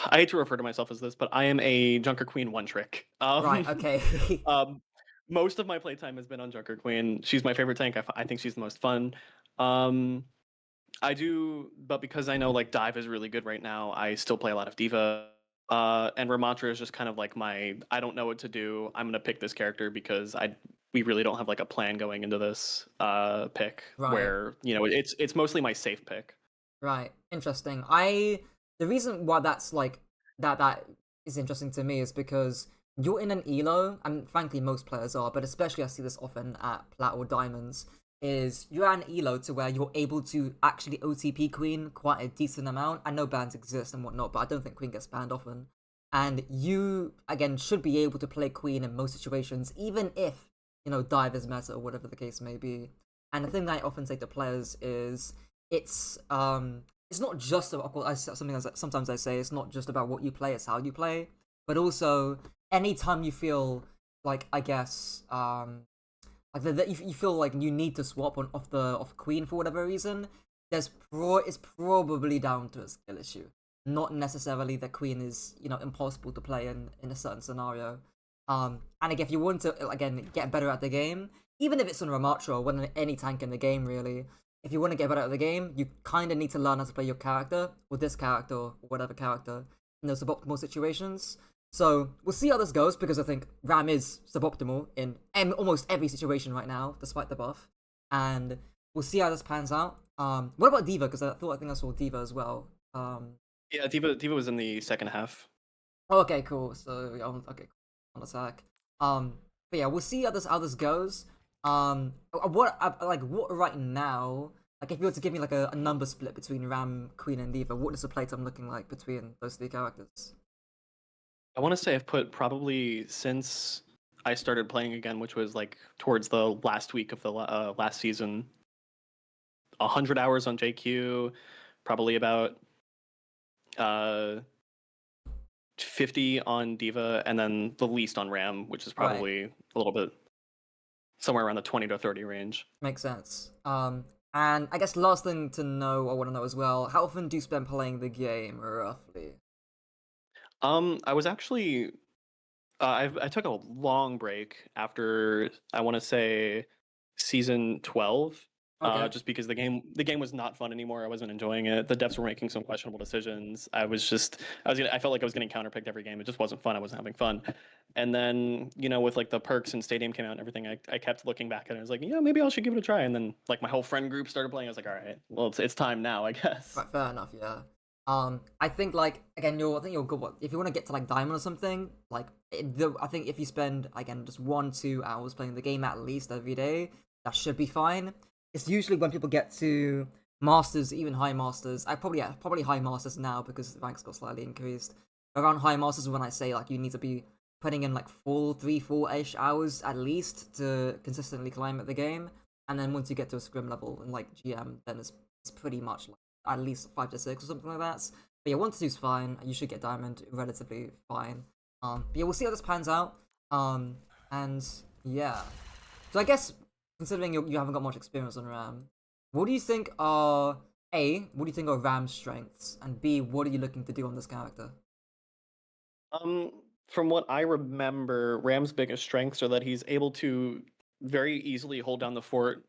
I hate to refer to myself as this, but I am a Junker Queen one trick. Right, okay. Um, most of my playtime has been on Junker Queen. She's my favorite tank. I think she's the most fun. Um, I do, but because I know like dive is really good right now, I still play a lot of diva. And Ramattra is just kind of like my I don't know what to do. I'm gonna pick this character because I we really don't have like a plan going into this pick Right. where it's mostly my safe pick. Right. Interesting. The reason why that's like that is interesting to me is because you're in an elo, and frankly most players are, but especially I see this often at Plat or Diamonds, is you're at an elo to where you're able to actually OTP Queen quite a decent amount. I know bans exist and whatnot, but I don't think Queen gets banned often. And you again should be able to play Queen in most situations, even if, dive is meta or whatever the case may be. And the thing that I often say to players is it's not just about, of course, something that sometimes I say it's not just about what you play, it's how you play, but also anytime you feel like, I guess, like you feel like you need to swap on off Queen for whatever reason, it's probably down to a skill issue, not necessarily that Queen is impossible to play in a certain scenario. And again, if you want to again get better at the game, even if it's on Ramattra or when any tank in the game really, if you want to get better at the game, you kind of need to learn how to play your character, or this character, or whatever character, in those suboptimal situations. So we'll see how this goes, because I think Ram is suboptimal in almost every situation right now, despite the buff. And we'll see how this pans out. What about Diva? Because I think I saw Diva as well. Yeah, Diva was in the second half. Oh, okay, cool. So yeah, okay, cool. On attack. But yeah, we'll see how this goes. What right now? Like, if you were to give me like a number split between Ram, Queen, and Diva, what is the playtime looking like between those three characters? I want to say I've put probably since I started playing again, which was like towards the last week of the last season, 100 hours on JQ, probably about uh 50 on Diva, and then the least on Ram, which is Right, probably a little bit somewhere around the 20 to 30 range. makes sense. And I guess last thing to know, I want to know as well, how often do you spend playing the game, roughly? I was actually I took a long break after I want to say season 12. Okay. Just because the game was not fun anymore. I wasn't enjoying it. The devs were making some questionable decisions. I felt like I was getting counterpicked every game. It just wasn't fun. I wasn't having fun. And then with like the perks and stadium came out and everything, I kept looking back at it. I was like, yeah, maybe I should give it a try. And then like my whole friend group started playing. I was like, all right, well it's time now, I guess. Right, fair enough, yeah. I think like again, I think you're good. If you want to get to like diamond or something, like I think if you spend again just 1-2 hours playing the game at least every day, that should be fine. It's usually when people get to masters, even high masters. Probably high masters now because the ranks got slightly increased. Around high masters is when I say like you need to be putting in like 4-ish hours at least to consistently climb at the game. And then once you get to a scrim level and like GM, then it's pretty much like at least 5 to 6 or something like that. But yeah, 1 to 2 is fine. You should get diamond relatively fine. But yeah, we'll see how this pans out. And yeah. So I guess considering you haven't got much experience on Ram, what do you think are what do you think are Ram's strengths, and B, what are you looking to do on this character? From what I remember, Ram's biggest strengths are that he's able to very easily hold down the fort.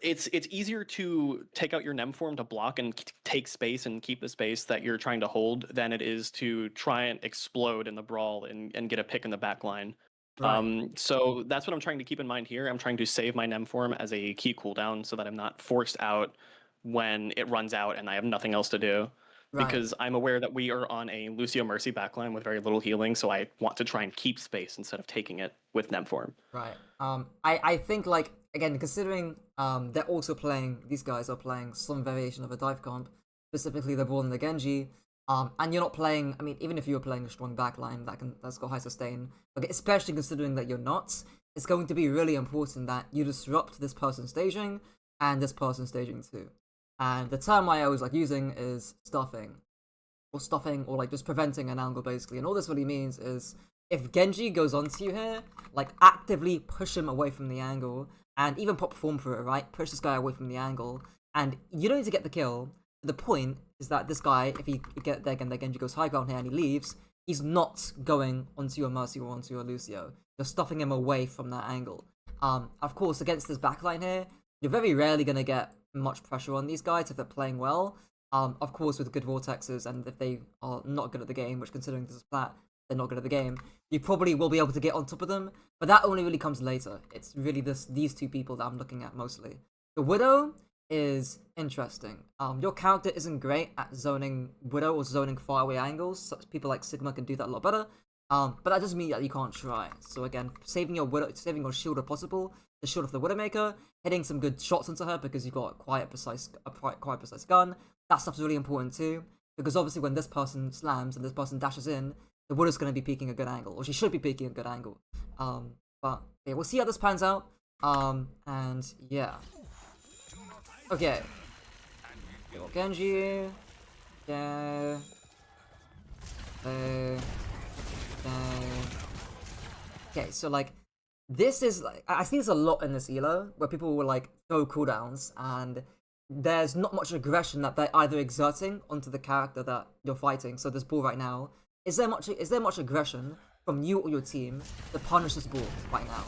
It's easier to take out your nem form to block and take space and keep the space that you're trying to hold than it is to try and explode in the brawl and get a pick in the back line. Right, So that's what I'm trying to keep in mind here. I'm trying to save my nem form as a key cooldown so that I'm not forced out when it runs out and I have nothing else to do. right. Because I'm aware that we are on a Lucio Mercy backline with very little healing, so I want to try and keep space instead of taking it with nem form. Right. I think like again considering they're also playing these guys are playing some variation of a dive comp, specifically the Brawl and the Genji. And you're not playing. I mean, even if you're playing a strong backline that's got high sustain, but especially considering that you're not, it's going to be really important that you disrupt this person's staging and this person's staging too. And the term I always like using is stuffing, or like just preventing an angle basically. And all this really means is if Genji goes onto you here, like actively push him away from the angle and even pop form for it, right? Push this guy away from the angle, and you don't need to get the kill, The point is that this guy, if he get there again, the Genji goes high ground here and he leaves, he's not going onto your Mercy or onto your Lucio. You're stuffing him away from that angle. Of course, against this backline here, you're very rarely going to get much pressure on these guys if they're playing well. Of course, with good vortexes, and if they are not good at the game, which considering this is Plat, they're not good at the game, you probably will be able to get on top of them, but that only really comes later. It's really these two people that I'm looking at mostly. The Widow is interesting. Your character isn't great at zoning Widow or zoning faraway angles, so people like Sigma can do that a lot better. But that doesn't mean that you can't try. So again, saving your shield if possible, the shield of the Widowmaker, hitting some good shots into her because you've got a quite precise gun. That stuff's really important too, because obviously when this person slams and this person dashes in, the Widow's going to be peeking a good angle, or she should be peeking a good angle. But yeah, we'll see how this pans out. And yeah. Okay. Genji. Yeah. Okay, so like, this is like, I see this a lot in this elo, where people will like throw cooldowns, and there's not much aggression that they're either exerting onto the character that you're fighting. So this ball right now, is there much aggression from you or your team to punish this ball right now?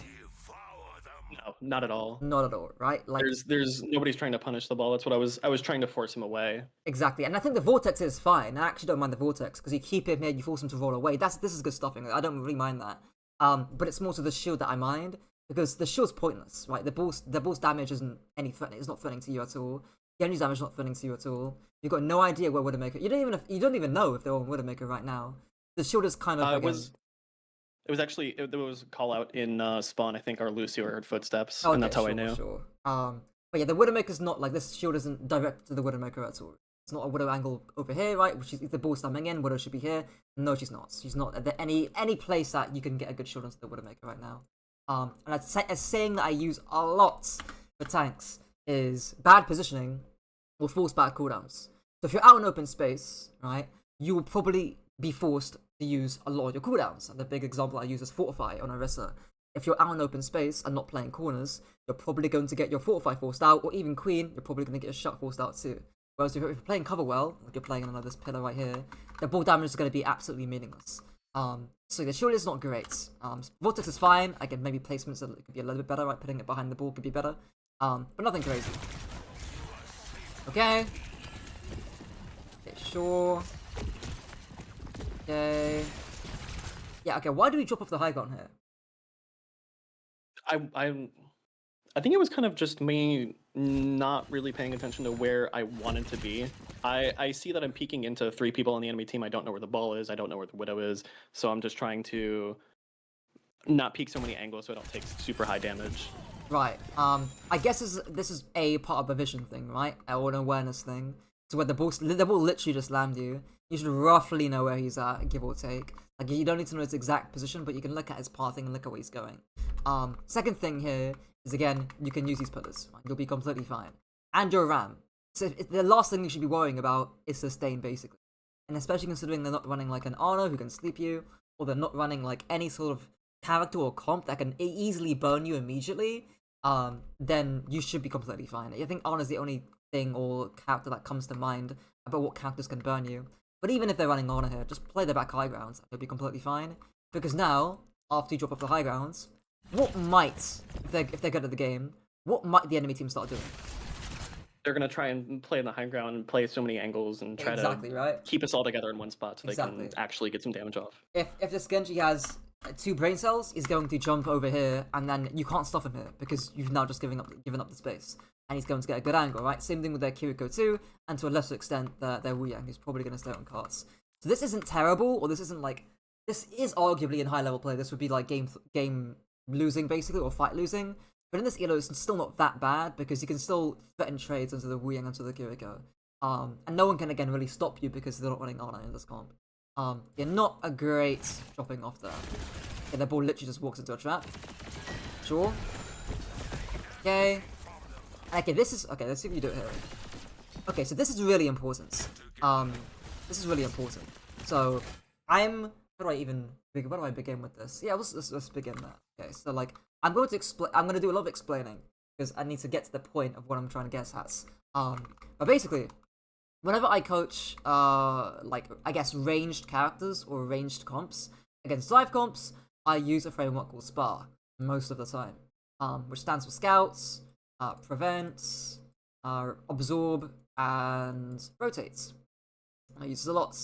No, not at all. Not at all, right? Like, there's nobody's trying to punish the ball. That's what I was trying to force him away. exactly, and I think the vortex is fine. I actually don't mind the vortex because you keep him here, you force him to roll away. This is good stuffing. I don't really mind that. But it's more so the shield that I mind, because the shield's pointless, right? The ball's damage isn't any threatening. It's not threatening to you at all. Genji's damage is not threatening to you at all. You've got no idea where Widowmaker. You don't even know if they're on Widowmaker right now. The shield is kind of. It was actually there was a call out in spawn. I think our Lucio heard footsteps, Okay, and that's how I sure, knew. Sure. But yeah, the Widowmaker's not like this. Shield isn't direct to the Widowmaker at all. It's not a Widow angle over here, right? Which is the ball stamming in. Widow should be here. No, she's not. She's not at any place that you can get a good shield onto the Widowmaker right now. And a saying that I use a lot for tanks is bad positioning will force bad cooldowns. So if you're out in open space, right, you will probably be forced to use a lot of your cooldowns. And the big example I use is Fortify on Orisa. If you're out in open space and not playing corners, you're probably going to get your Fortify forced out, or even Queen, you're probably going to get a shut forced out too. Whereas if you're playing cover well, like you're playing on this pillar right here, the ball damage is going to be absolutely meaningless. So the shield is not great. Vortex is fine. Again, maybe placements could be a little bit better, right? Putting it behind the ball could be better. But nothing crazy. Okay. Okay, sure. Okay. Yeah, okay, why do we drop off the high ground here? I think it was kind of just me not really paying attention to where I wanted to be. I see that I'm peeking into 3 people on the enemy team. I don't know where the ball is. I don't know where the Widow is. So I'm just trying to not peek so many angles so I don't take super high damage. Right. I guess this is a part of a vision thing, right? Or an awareness thing. So where the ball literally just landed you. You should roughly know where he's at, give or take. Like, you don't need to know his exact position, but you can look at his pathing and look at where he's going. Second thing here is, again, you can use these pillars. Right? You'll be completely fine. And your RAM. So the last thing you should be worrying about is sustain, basically. And especially considering they're not running like an Ana who can sleep you, or they're not running like any sort of character or comp that can easily burn you immediately, then you should be completely fine. I think Ana's the only thing or character that comes to mind about what characters can burn you. But even if they're running Ana here, just play the back high grounds. You'll be completely fine. Because now, after you drop off the high grounds, what might, if they're good at the game, what might the enemy team start doing? They're going to try and play in the high ground and play so many angles and try to keep us all together in one spot so they can actually get some damage off. If this Genji has 2 brain cells, he's going to jump over here, and then you can't stop him here because you've now just given up the space. And he's going to get a good angle, right? Same thing with their Kiriko too, and to a lesser extent, their Wu Yang, who's probably going to stay on carts. So this isn't terrible, or this isn't like... This is arguably in high-level play. This would be like game losing, basically, or fight losing. But in this elo, it's still not that bad, because you can still threaten trades into the Wu Yang, into the Kiriko. And no one can, again, really stop you because they're not running Ana in this comp. You're not a great dropping off there. Okay, the ball literally just walks into a trap. Sure. Okay. Okay, let's see if you do it here. Okay, so this is really important. This is really important. So, where do I begin with this? Yeah, let's begin there. Okay, so like, I'm going to do a lot of explaining, because I need to get to the point of what I'm trying to get at. But basically, whenever I coach, like I guess ranged characters or ranged comps against dive comps, I use a framework called SPAR most of the time, which stands for Scouts, Prevents, Absorb, and Rotates. I use it a lot.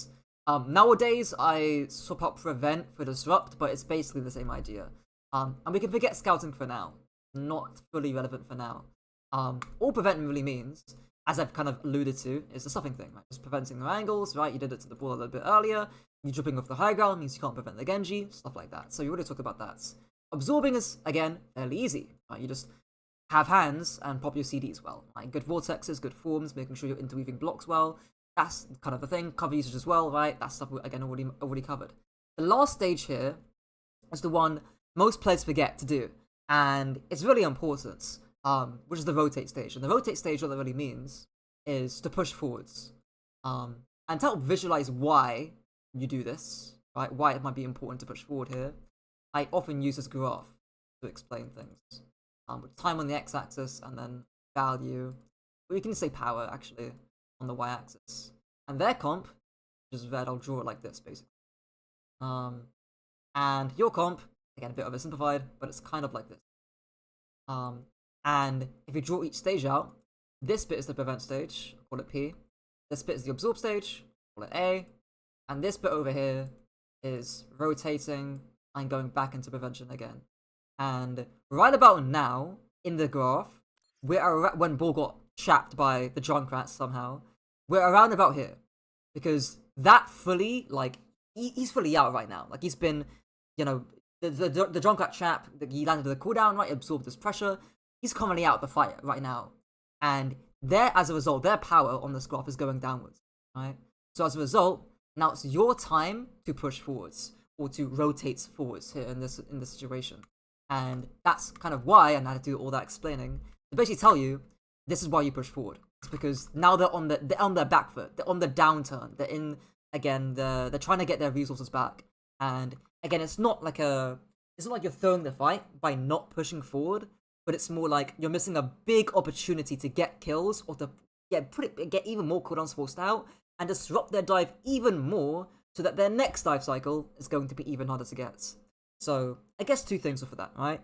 Nowadays, I swap out Prevent for Disrupt, but it's basically the same idea. And we can forget Scouting for now. Not fully relevant for now. All Prevent really means, as I've kind of alluded to, is the stuffing thing, right? Just preventing the angles, right? You did it to the ball a little bit earlier. You jumping off the high ground means you can't prevent the Genji, stuff like that. So you already talked about that. Absorbing is, again, fairly easy, right? You just have hands and pop your CDs well. Right? Good vortexes, good forms, making sure you're interweaving blocks well. That's kind of the thing. Cover usage as well, right? That's stuff we, again, already covered. The last stage here is the one most players forget to do, and it's really important, which is the rotate stage. And the rotate stage, what that really means is to push forwards. And to help visualize why you do this, right? Why it might be important to push forward here, I often use this graph to explain things. With time on the x-axis and then value, or you can say power actually on the y-axis. And their comp, which is red, I'll draw it like this basically. And your comp, again a bit oversimplified, but it's kind of like this. And if you draw each stage out, this bit is the prevent stage, call it P. This bit is the absorb stage, call it A. And this bit over here is rotating and going back into prevention again. And right about now, in the graph, when Ball got trapped by the Junkrat somehow, we're around about here. Because that fully, like, he's fully out right now. Like, he's been, you know, the Junkrat trap, he landed the cooldown, right, absorbed this pressure. He's currently out of the fight right now. And as a result, their power on this graph is going downwards, right? So as a result, now it's your time to push forwards, or to rotate forwards here in this situation. And that's kind of why, and I had to do all that explaining, to basically tell you, this is why you push forward. It's because now they're on their back foot, they're on the downturn, they're in, again, they're trying to get their resources back. And again, it's not like you're throwing the fight by not pushing forward, but it's more like you're missing a big opportunity to get kills, or to get even more cooldowns forced out, and disrupt their dive even more, so that their next dive cycle is going to be even harder to get. So I guess two things are for that, right?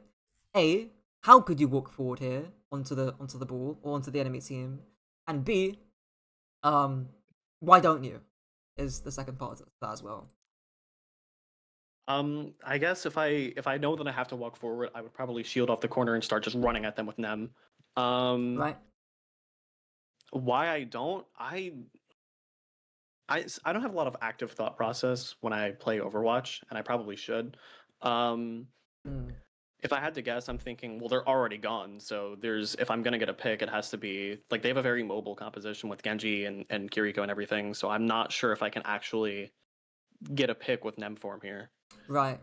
A, how could you walk forward here onto the ball or onto the enemy team? And B, why don't you? Is the second part of that as well. I guess if I know that I have to walk forward, I would probably shield off the corner and start just running at them with Nem. Right? Why I don't, I don't have a lot of active thought process when I play Overwatch, and I probably should. If I had to guess, I'm thinking, well, they're already gone. So if I'm gonna get a pick, it has to be like they have a very mobile composition with Genji and Kiriko and everything. So I'm not sure if I can actually get a pick with Nem form here. Right.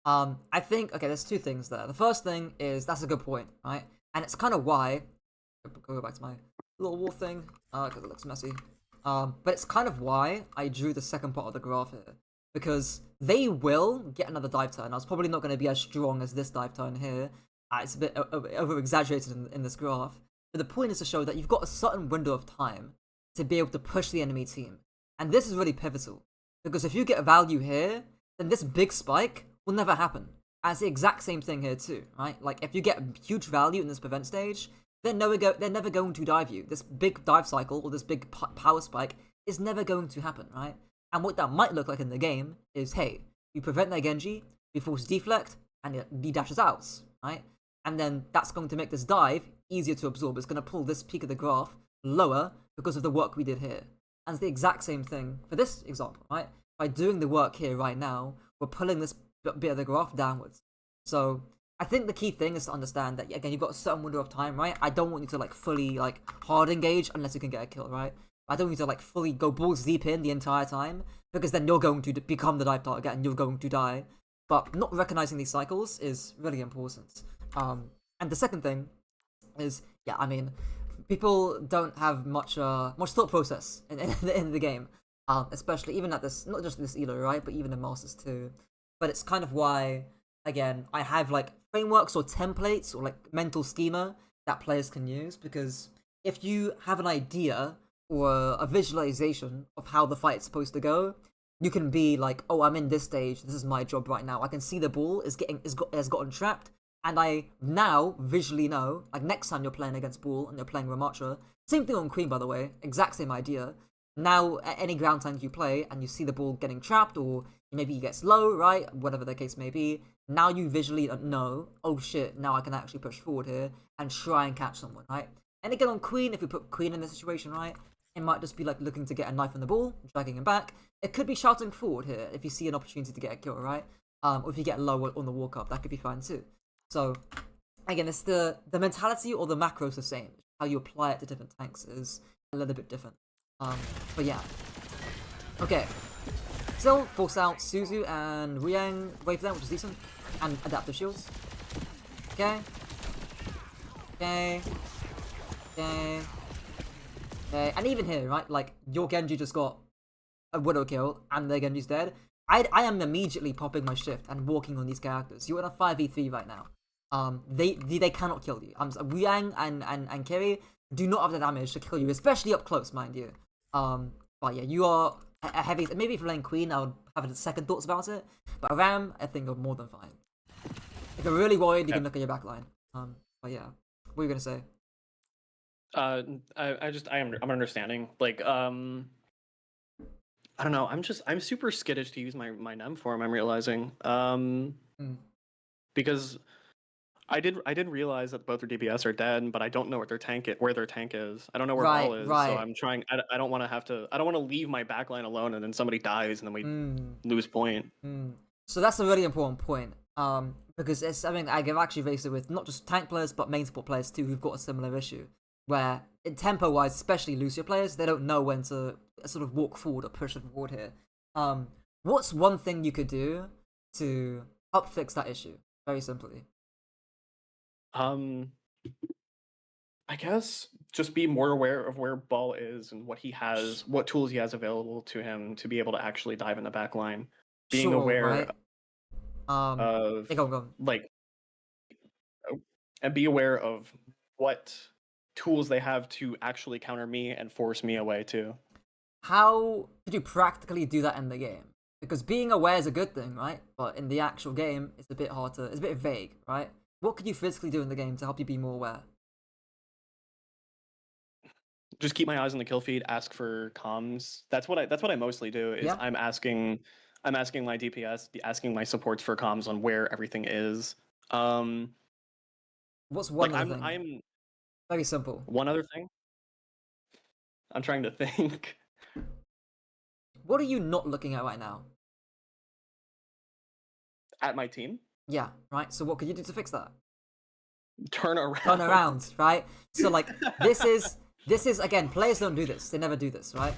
I think, okay, there's two things there. The first thing is, that's a good point, right? And it's kind of why, go back to my little wall thing, because it looks messy. But it's kind of why I drew the second part of the graph here. Because they will get another dive turn. Now, it's probably not going to be as strong as this dive turn here. It's a bit over-exaggerated in this graph. But the point is to show that you've got a certain window of time to be able to push the enemy team. And this is really pivotal. Because if you get a value here, then this big spike will never happen. And it's the exact same thing here too, right? Like, if you get huge value in this prevent stage, they're never going to dive you. This big dive cycle, or this big power spike, is never going to happen, right? And what that might look like in the game is, hey, you prevent their Genji, you force deflect, and he dashes out, right? And then that's going to make this dive easier to absorb. It's going to pull this peak of the graph lower because of the work we did here. And it's the exact same thing for this example, right? By doing the work here right now, we're pulling this bit of the graph downwards. So I think the key thing is to understand that, again, you've got a certain window of time, right? I don't want you to, like, fully, like, hard engage unless you can get a kill, right? I don't want you to, like, fully go balls deep in the entire time, because then you're going to become the dive target and you're going to die. But not recognizing these cycles is really important. And the second thing is, yeah, I mean, people don't have much thought process in the game. Especially even at this, not just this elo, right, but even in Masters too. But it's kind of why, again, I have like frameworks or templates or like mental schema that players can use, because if you have an idea or a visualization of how the fight's supposed to go, you can be like, oh, I'm in this stage. This is my job right now. I can see the ball has gotten trapped, and I now visually know. Like next time you're playing against ball and you're playing Ramattra, same thing on Queen, by the way. Exact same idea. Now, at any ground tank you play and you see the ball getting trapped, or maybe he gets low, right? Whatever the case may be. Now you visually know, oh shit, now I can actually push forward here and try and catch someone, right? And again on Queen, if we put Queen in this situation, right, it might just be like looking to get a knife on the ball, dragging him back. It could be shouting forward here if you see an opportunity to get a kill, right? Or if you get low on the walk up, that could be fine too. So again, it's the mentality or the macro is the same. How you apply it to different tanks is a little bit different. But yeah. Okay. Still force out Suzu and Riang wave there, which is decent. And adaptive shields. Okay. Okay. Okay. Okay. And even here, right? Like, your Genji just got a Widow kill, and their Genji's dead. I am immediately popping my shift and walking on these characters. You're in a 5v3 right now. They cannot kill you. Riang and Kiri do not have the damage to kill you, especially up close, mind you. But yeah, you are a heavy. Maybe if you're playing Queen, I would have second thoughts about it. But Ram, I think you're more than fine. If you're really worried, you can look at your backline. But yeah, what are you gonna say? I'm understanding. Like, I don't know. I'm super skittish to use my Nem form. I'm realizing. Because I did realize that both their DPS are dead, but I don't know what where their tank is. I don't know where Ball is, so I'm trying. I don't want to have to. I don't want to leave my backline alone, and then somebody dies, and then we lose point. So that's a really important point. Because it's something I've actually faced it with not just tank players, but main support players too, who've got a similar issue. Where, in tempo-wise, especially Lucio players, they don't know when to sort of walk forward or push forward here. What's one thing you could do to help fix that issue? Very simply. I guess just be more aware of where Ball is and what he has, what tools he has available to him to be able to actually dive in the back line. Being aware right? of go. Like, and be aware of what tools they have to actually counter me and force me away too. How could you practically do that in the game? Because being aware is a good thing, right? But in the actual game, it's a bit hard to. It's a bit vague, right? What could you physically do in the game to help you be more aware? Just keep my eyes on the kill feed. Ask for comms. That's what I mostly do. Is Yeah. I'm asking my DPS, asking my supports for comms on where everything is. What's one like other thing? I'm Very simple. One other thing. I'm trying to think. What are you not looking at right now? At my team. Yeah, right. So what could you do to fix that? Turn around. Turn around, right? So like this is again, players don't do this. They never do this, right?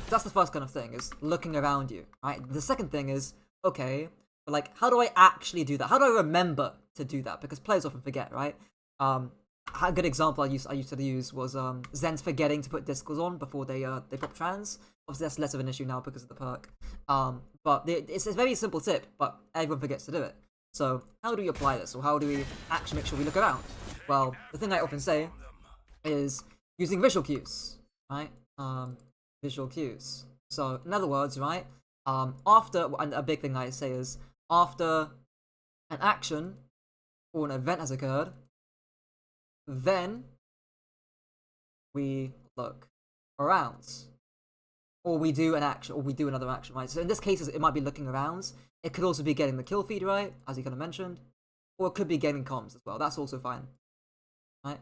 That's the first kind of thing, is looking around you, right? The second thing is, okay, but like, how do I actually do that? How do I remember to do that? Because players often forget, right? A good example I used to use was Zen's forgetting to put discos on before they pop trans. Obviously that's less of an issue now because of the perk. But it's a very simple tip, but everyone forgets to do it. So how do we apply this, or how do we actually make sure we look around? Well, the thing I often say is using visual cues, right? Visual cues. So in other words, right? After, and a big thing I say is after an action or an event has occurred, then we look around, or we do an action, or we do another action, right? So in this case, it might be looking around. It could also be getting the kill feed right, as you kind of mentioned, or it could be getting comms as well. That's also fine, right?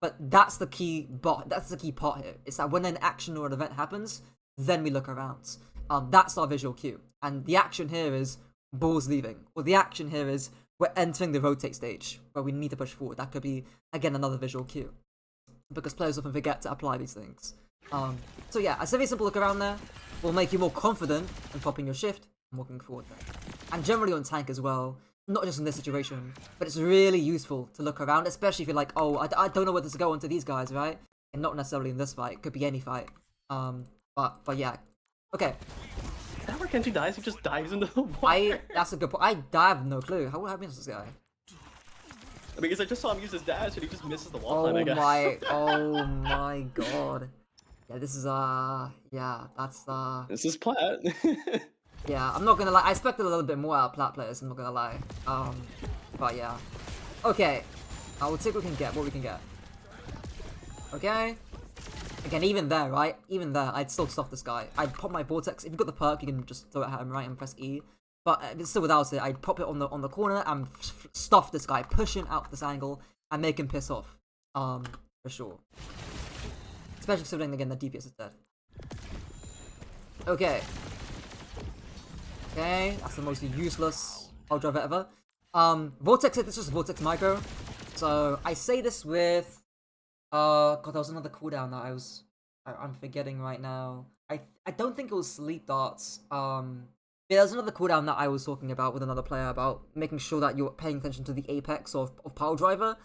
But that's the key. That's the key part here. It's that when an action or an event happens, then we look around. That's our visual cue, and the action here is Ball's leaving, or the action here is we're entering the rotate stage where we need to push forward. That could be, again, another visual cue, because players often forget to apply these things. So yeah, a very simple look around there will make you more confident in popping your shift and walking forward there. And generally on tank as well, not just in this situation, but it's really useful to look around, especially if you're like, oh, I don't know whether to go onto these guys, right? And not necessarily in this fight, it could be any fight. But yeah. Okay. Is that where Kenji dies? He just dives into the water. That's a good point. I have no clue. How happens this guy? Because I just saw him use his dash and he just misses the wall time, I guess. Oh my god. Yeah, this is yeah, that's This is Plat. yeah. I'm not gonna lie. I expected a little bit more out of Plat players. I'm not gonna lie. But yeah. Okay. We'll take what we can get. What we can get. Okay. Again, even there, right? Even there, I'd still stuff this guy. I'd pop my vortex. If you've got the perk, you can just throw it at him, right, and press E. But if it's still without it, I'd pop it on the corner and stuff this guy, push him out this angle, and make him piss off. For sure. Especially considering again the DPS is dead. Okay. Okay, that's the most useless power driver ever. Vortex hit. This is Vortex micro. So I say this with God, there was another cooldown that I'm forgetting right now. I don't think it was sleep darts. Yeah, there's another cooldown that I was talking about with another player about making sure that you're paying attention to the apex of power driver.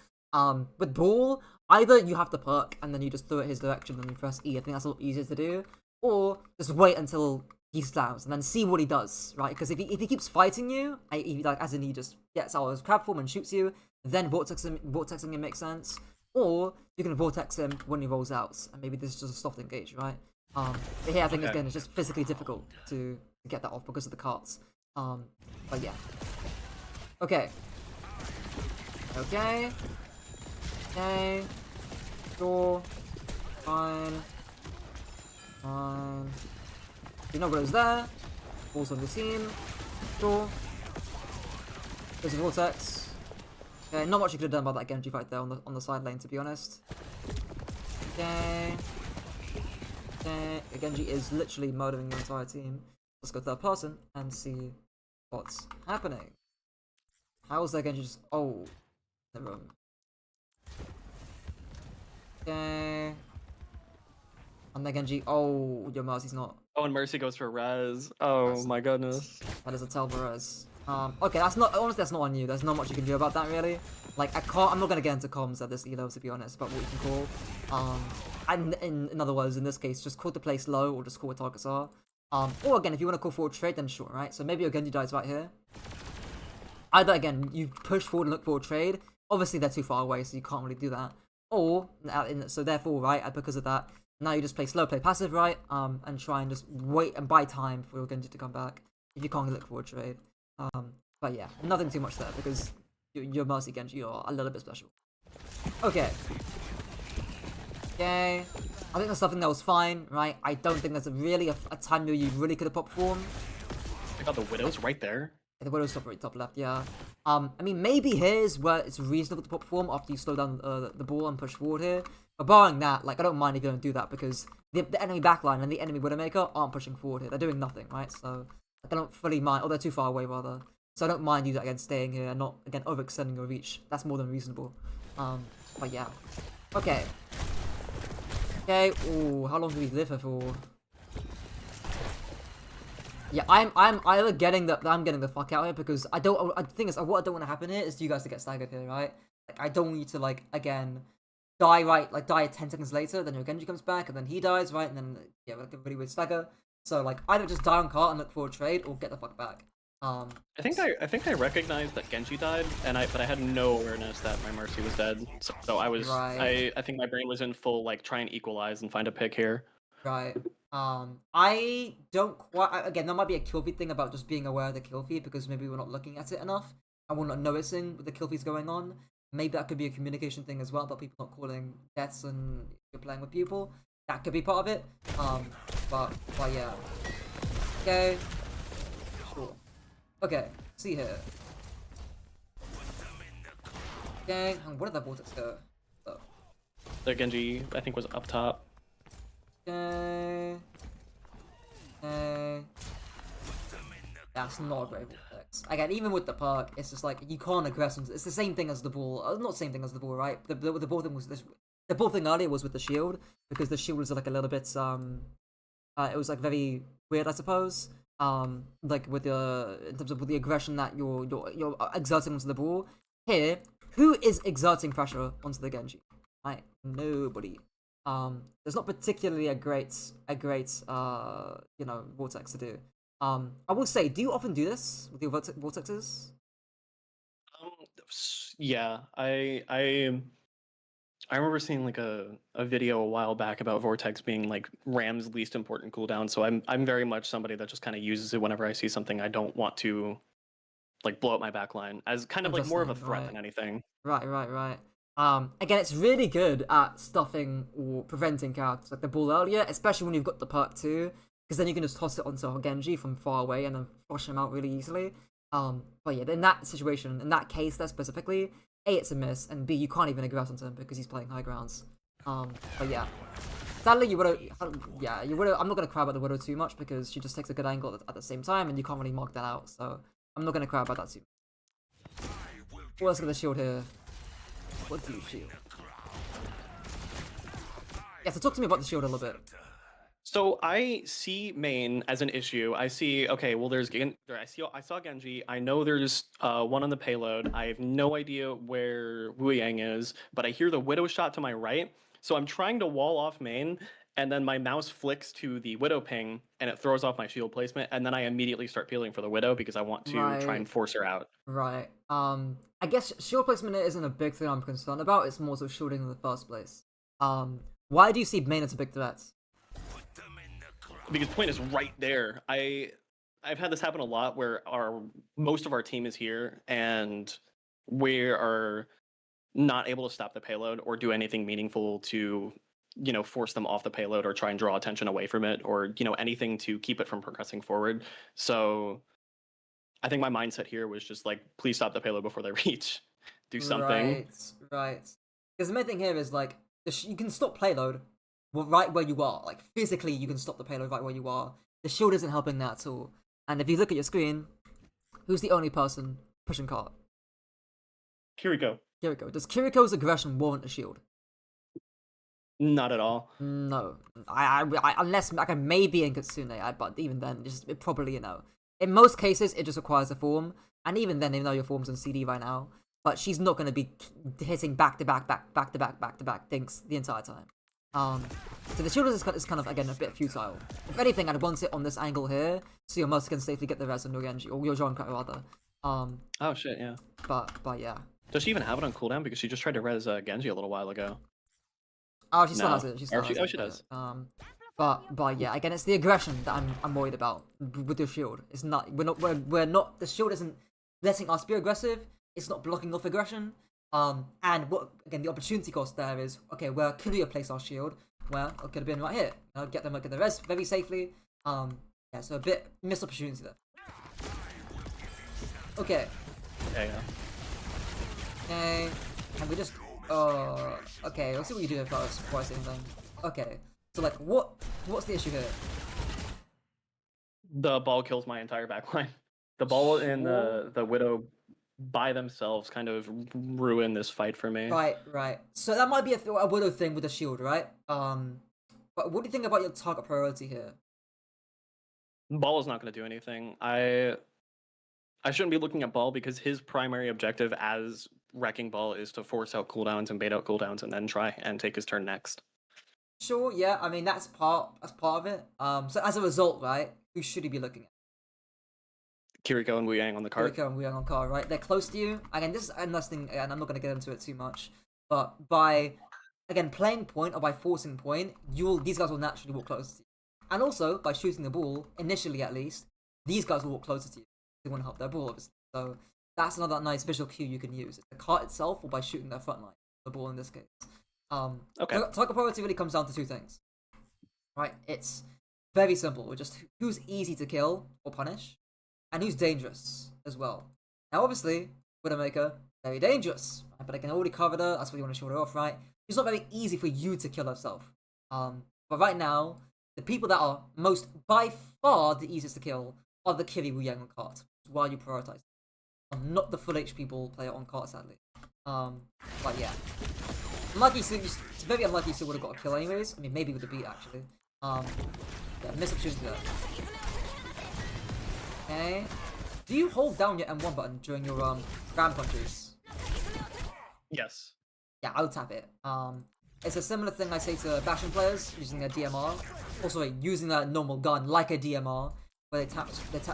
With ball, either you have the perk and then you just throw it his direction and you press E. I think that's a lot easier to do, or just wait until he slams and then see what he does, right? Because if he keeps fighting you, like as in he just gets out of his crab form and shoots you, then vortexing him makes sense. Or you can vortex him when he rolls out, and maybe this is just a soft engage, right? But here I think again it's just physically difficult to get that off because of the carts. But yeah. Okay. Okay. Okay. Sure. Fine. Fine. You know what is there. Balls on the team. Sure. There's a vortex. Okay, not much you could have done about that Genji fight there on the side lane, to be honest. Okay. Okay. Genji is literally murdering the entire team. Let's go third person and see what's happening. How is that Genji just... Oh. In the room. Okay. And then Genji... Oh, your Mercy's not... Oh, and Mercy goes for res. Oh my goodness. That is a Telvarez. Okay, that's not... Honestly, that's not on you. There's not much you can do about that, really. Like, I'm not gonna get into comms at this elo, to be honest, about what you can call. And in other words, in this case, just call the place low or just call what targets are. Or again, if you want to call forward trade, then sure, right? So maybe your Genji dies right here. Either, again, you push forward and look for a trade. Obviously, they're too far away, so you can't really do that. Or, so therefore, right, because of that, now you just play slow, play passive, right? And try and just wait and buy time for your Genji to come back if you can't look for a trade. But yeah, nothing too much there because your Mercy Genji are a little bit special. Okay. Okay. I think that's something that was fine, right? I don't think there's really a time where you really could have popped form. I got the Widow's right there. The Widow's top left, yeah. I mean, maybe here's where it's reasonable to pop form after you slow down the ball and push forward here. But barring that, like, I don't mind if you don't do that because the enemy backline and the enemy Widowmaker aren't pushing forward here. They're doing nothing, right? So I don't fully mind. Oh, they're too far away, rather. So I don't mind you, again, staying here and not, again, overextending your reach. That's more than reasonable. But yeah. Okay. Okay. Ooh, how long do we live here for? Yeah, I'm either getting the fuck out of here because I don't. The thing is, what I don't want to happen here is you guys to get staggered here, right? Like, I don't want you to like again die right, like die 10 seconds later, then your Genji comes back and then he dies, right? And then yeah, like a really weird stagger. So like either just die on cart and look for a trade, or get the fuck back. I think I recognized that Genji died, but I had no awareness that my Mercy was dead. So I was Right. I think my brain was in full like try and equalize and find a pick here. Right. I don't quite. Again, that might be a kill feed thing about just being aware of the kill feed because maybe we're not looking at it enough and we're not noticing the kill feeds going on. Maybe that could be a communication thing as well about people not calling deaths and you're playing with people. That could be part of it. But yeah. Okay. Sure. Okay. See here. Okay. And where did that vortex go? Oh. The Genji I think was up top. Okay. That's not a great vortex. Again, even with the perk, it's just like you can't aggress. It's the same thing as the ball. Not the same thing as the ball, right? The ball thing was this. The ball thing earlier was with the shield because the shield was like a little bit it was like very weird, I suppose. Like with the in terms of with the aggression that you're exerting onto the ball. Here, who is exerting pressure onto the Genji? Right, nobody. There's not particularly a great vortex to do. I will say, do you often do this with your vortexes? Yeah, I remember seeing like a video a while back about Vortex being like Ram's least important cooldown. So I'm very much somebody that just kind of uses it whenever I see something I don't want to like blow up my backline as kind of like more of a Interesting, threat right? than anything. Right. Again, it's really good at stuffing or preventing characters like the ball earlier, especially when you've got the perk too, because then you can just toss it onto Genji from far away and then flush him out really easily. But yeah, in that situation, in that case, there specifically, A, it's a miss, and B, you can't even aggress onto him because he's playing high grounds. But yeah, sadly, you would yeah, you would I'm not gonna cry about the Widow too much because she just takes a good angle at the same time, and you can't really mark that out. So I'm not gonna cry about that too. Well, let's get the shield here. What do you shield? Yeah, so talk to me about the shield a little bit. So I see main as an issue. I see, okay, well, I saw Genji. I know there's one on the payload. I have no idea where Wu Yang is, but I hear the Widow shot to my right. So I'm trying to wall off main, and then my mouse flicks to the Widow ping, and it throws off my shield placement, and then I immediately start peeling for the Widow because I want to try Right, and force her out. right. I guess shield placement isn't a big thing I'm concerned about. It's more so shielding in the first place. Why do you see main as a big threat? Because point is right there. I've had this happen a lot where our most of our team is here, and we are not able to stop the payload or do anything meaningful to force them off the payload or try and draw attention away from it or anything to keep it from progressing forward. So I think my mindset here was just like, please stop the payload before they reach. Do something. Right, right. Because the main thing here is like you can stop payload right where you are. Like physically, you can stop the payload right where you are. The shield isn't helping that at all. And if you look at your screen, who's the only person pushing cart? Kiriko. Kiriko. Does Kiriko's aggression warrant a shield? Not at all. No, unless like maybe in Kitsune, but even then, it probably In most cases, it just requires a form, and even then, even though your form's on CD right now, but she's not going to be hitting back to back things the entire time. So the shield is kind of again a bit futile. If anything, I'd want it on this angle here, so your Musk can safely get the res on your Genji or your Junkrat rather. Oh shit, yeah. But yeah. Does she even have it on cooldown? Because she just tried to res Genji a little while ago. Oh, she still No. has it. She still has it. She does. But yeah, again, it's the aggression that I'm worried about with the shield. It's not we're not the shield isn't letting us be aggressive. It's not blocking off aggression. And what again the opportunity cost there is okay. Where could we have placed our shield? Well, it could have been right here. Get the res very safely. Yeah, so a bit missed opportunity there. Okay. Yeah. Okay. And we just okay, let's see what you do here first before I say anything. Okay. So like what's the issue here? The ball kills my entire backline. The ball and the Widow by themselves kind of ruin this fight for me. Right. So that might be a Widow thing with the shield, right? But what do you think about your target priority here? Ball is not going to do anything. I shouldn't be looking at Ball because his primary objective as Wrecking Ball is to force out cooldowns and bait out cooldowns and then try and take his turn next. Sure, yeah. I mean that's part of it. So as a result, right, who should he be looking at? Kiriko and Wu Yang on the cart. Kiriko and Wu Yang on card, right? They're close to you. Again, this is another thing, and I'm not going to get into it too much. But by again playing point or by forcing point, these guys will naturally walk closer to you. And also by shooting the ball initially, at least, these guys will walk closer to you. They want to help their ball, obviously. So that's another nice visual cue you can use. It's the cart itself, or by shooting their front line, the ball in this case. Okay. Target priority really comes down to two things, right? It's very simple. Just who's easy to kill or punish, and who's dangerous as well. Now, obviously, Widowmaker, very dangerous, right? But I can already cover her. That's what you want to show her off, right? It's not very easy for you to kill herself. But right now, the people that are by far the easiest to kill are the Kiri, Wu Yang on cart. While you prioritize, not the full HP people player on cart, sadly. But yeah. Unlucky, it's very unlikely Sue would have got a kill anyways. I mean, maybe with the beat actually. Yeah, missed opportunity there. Okay. Do you hold down your M1 button during your ground punches? Yes. Yeah, I'll tap it. It's a similar thing I say to bashing players using a DMR. Also, using a normal gun like a DMR, where they tap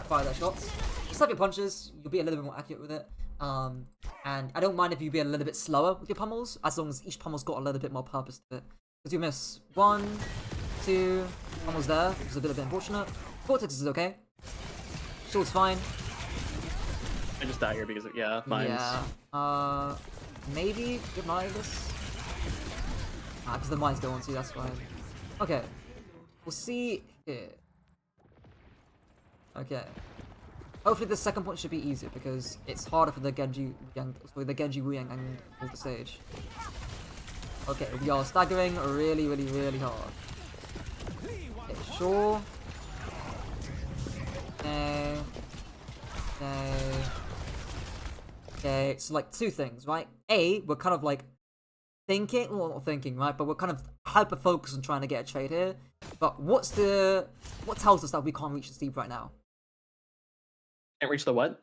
fire their shots. Just tap your punches. You'll be a little bit more accurate with it. And I don't mind if you be a little bit slower with your pummels, as long as each pummel's got a little bit more purpose to it. Because you miss 1, 2, pummels there, which is a bit unfortunate. Vortex is okay. Shield's fine. I just die here because of, yeah, mines. Yeah. Maybe good night this. Because the mines go on to, that's fine. Okay. We'll see here. Okay. Hopefully the second point should be easier because it's harder for the Genji Wu Yang and hold the stage. Okay, we are staggering really, really, really hard. Okay, sure. Okay. Okay. Okay, so like two things, right? A, we're kind of like thinking, well not thinking, right? But we're kind of hyper focused on trying to get a trade here. But what tells us that we can't reach the steep right now? Can't reach the what?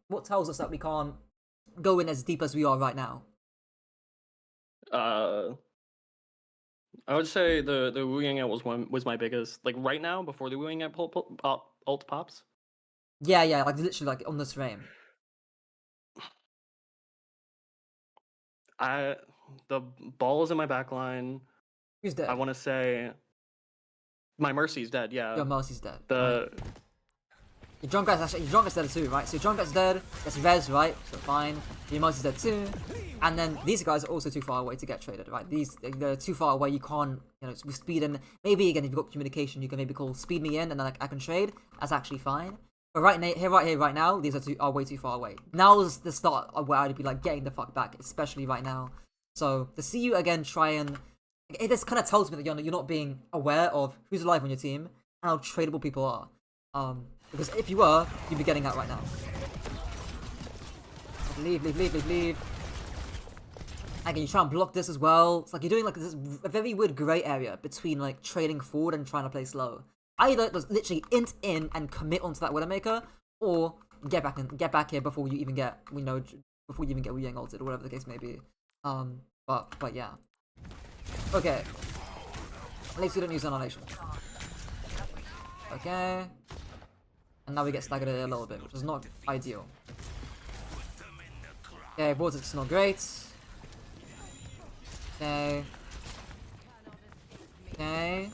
What tells us that we can't go in as deep as we are right now? I would say the Wu Yang was my biggest, like right now before the Wu Yang ult pops. Yeah, like literally like on this frame. The ball is in my back line. Who's dead? I want to say my Mercy's dead. Yeah. Your Mercy's dead. The Right. Your Junkrat's dead too, right? So your Junkrat's dead, gets res, right? So fine. Your Mercy's dead too. And then these guys are also too far away to get traded, right? They're too far away, you can't, with speed and maybe again if you've got communication, you can maybe call speed me in and then like I can trade. That's actually fine. But right now, these are way too far away. Now is the start of where I'd be like getting the fuck back, especially right now. So to see you again try and this kind of tells me that you're not being aware of who's alive on your team and how tradable people are. Because if you were, you'd be getting that right now. Leave. Again, you try and block this as well. It's like you're doing like this a very weird grey area between like trading forward and trying to play slow. Either just literally int in and commit onto that Widowmaker, or get back here before you even get Wu Yang ulted or whatever the case may be. But yeah. Okay. At least we don't use Annihilation. Okay. And now we get staggered a little bit, which is not ideal. Okay, Vortex is not great. Okay. Okay.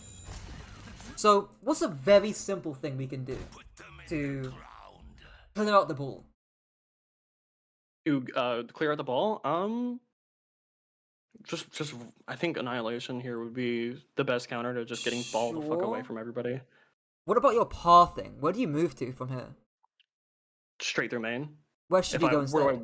So, what's a very simple thing we can do to clear out the ball? to clear out the ball. Just I think Annihilation here would be the best counter to just getting ball the fuck away Sure. from everybody. What about your pathing? Where do you move to from here? Straight through main. Where should we go instead?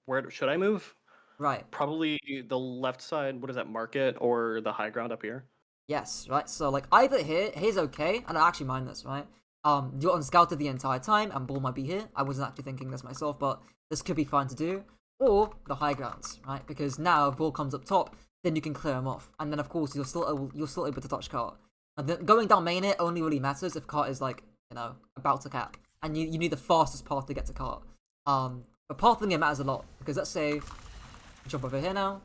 Where should I move? Right. Probably the left side. What is that? Market or the high ground up here? Yes, right. So like either here's okay, and I actually mind this, right? You're unscouted the entire time, and ball might be here. I wasn't actually thinking this myself, but this could be fine to do. Or the high grounds, right? Because now if ball comes up top, then you can clear him off, and then of course you're still able to touch cart. And then going down main it only really matters if cart is like about to cap, and you need the fastest path to get to cart. But pathing it matters a lot because let's say jump over here now.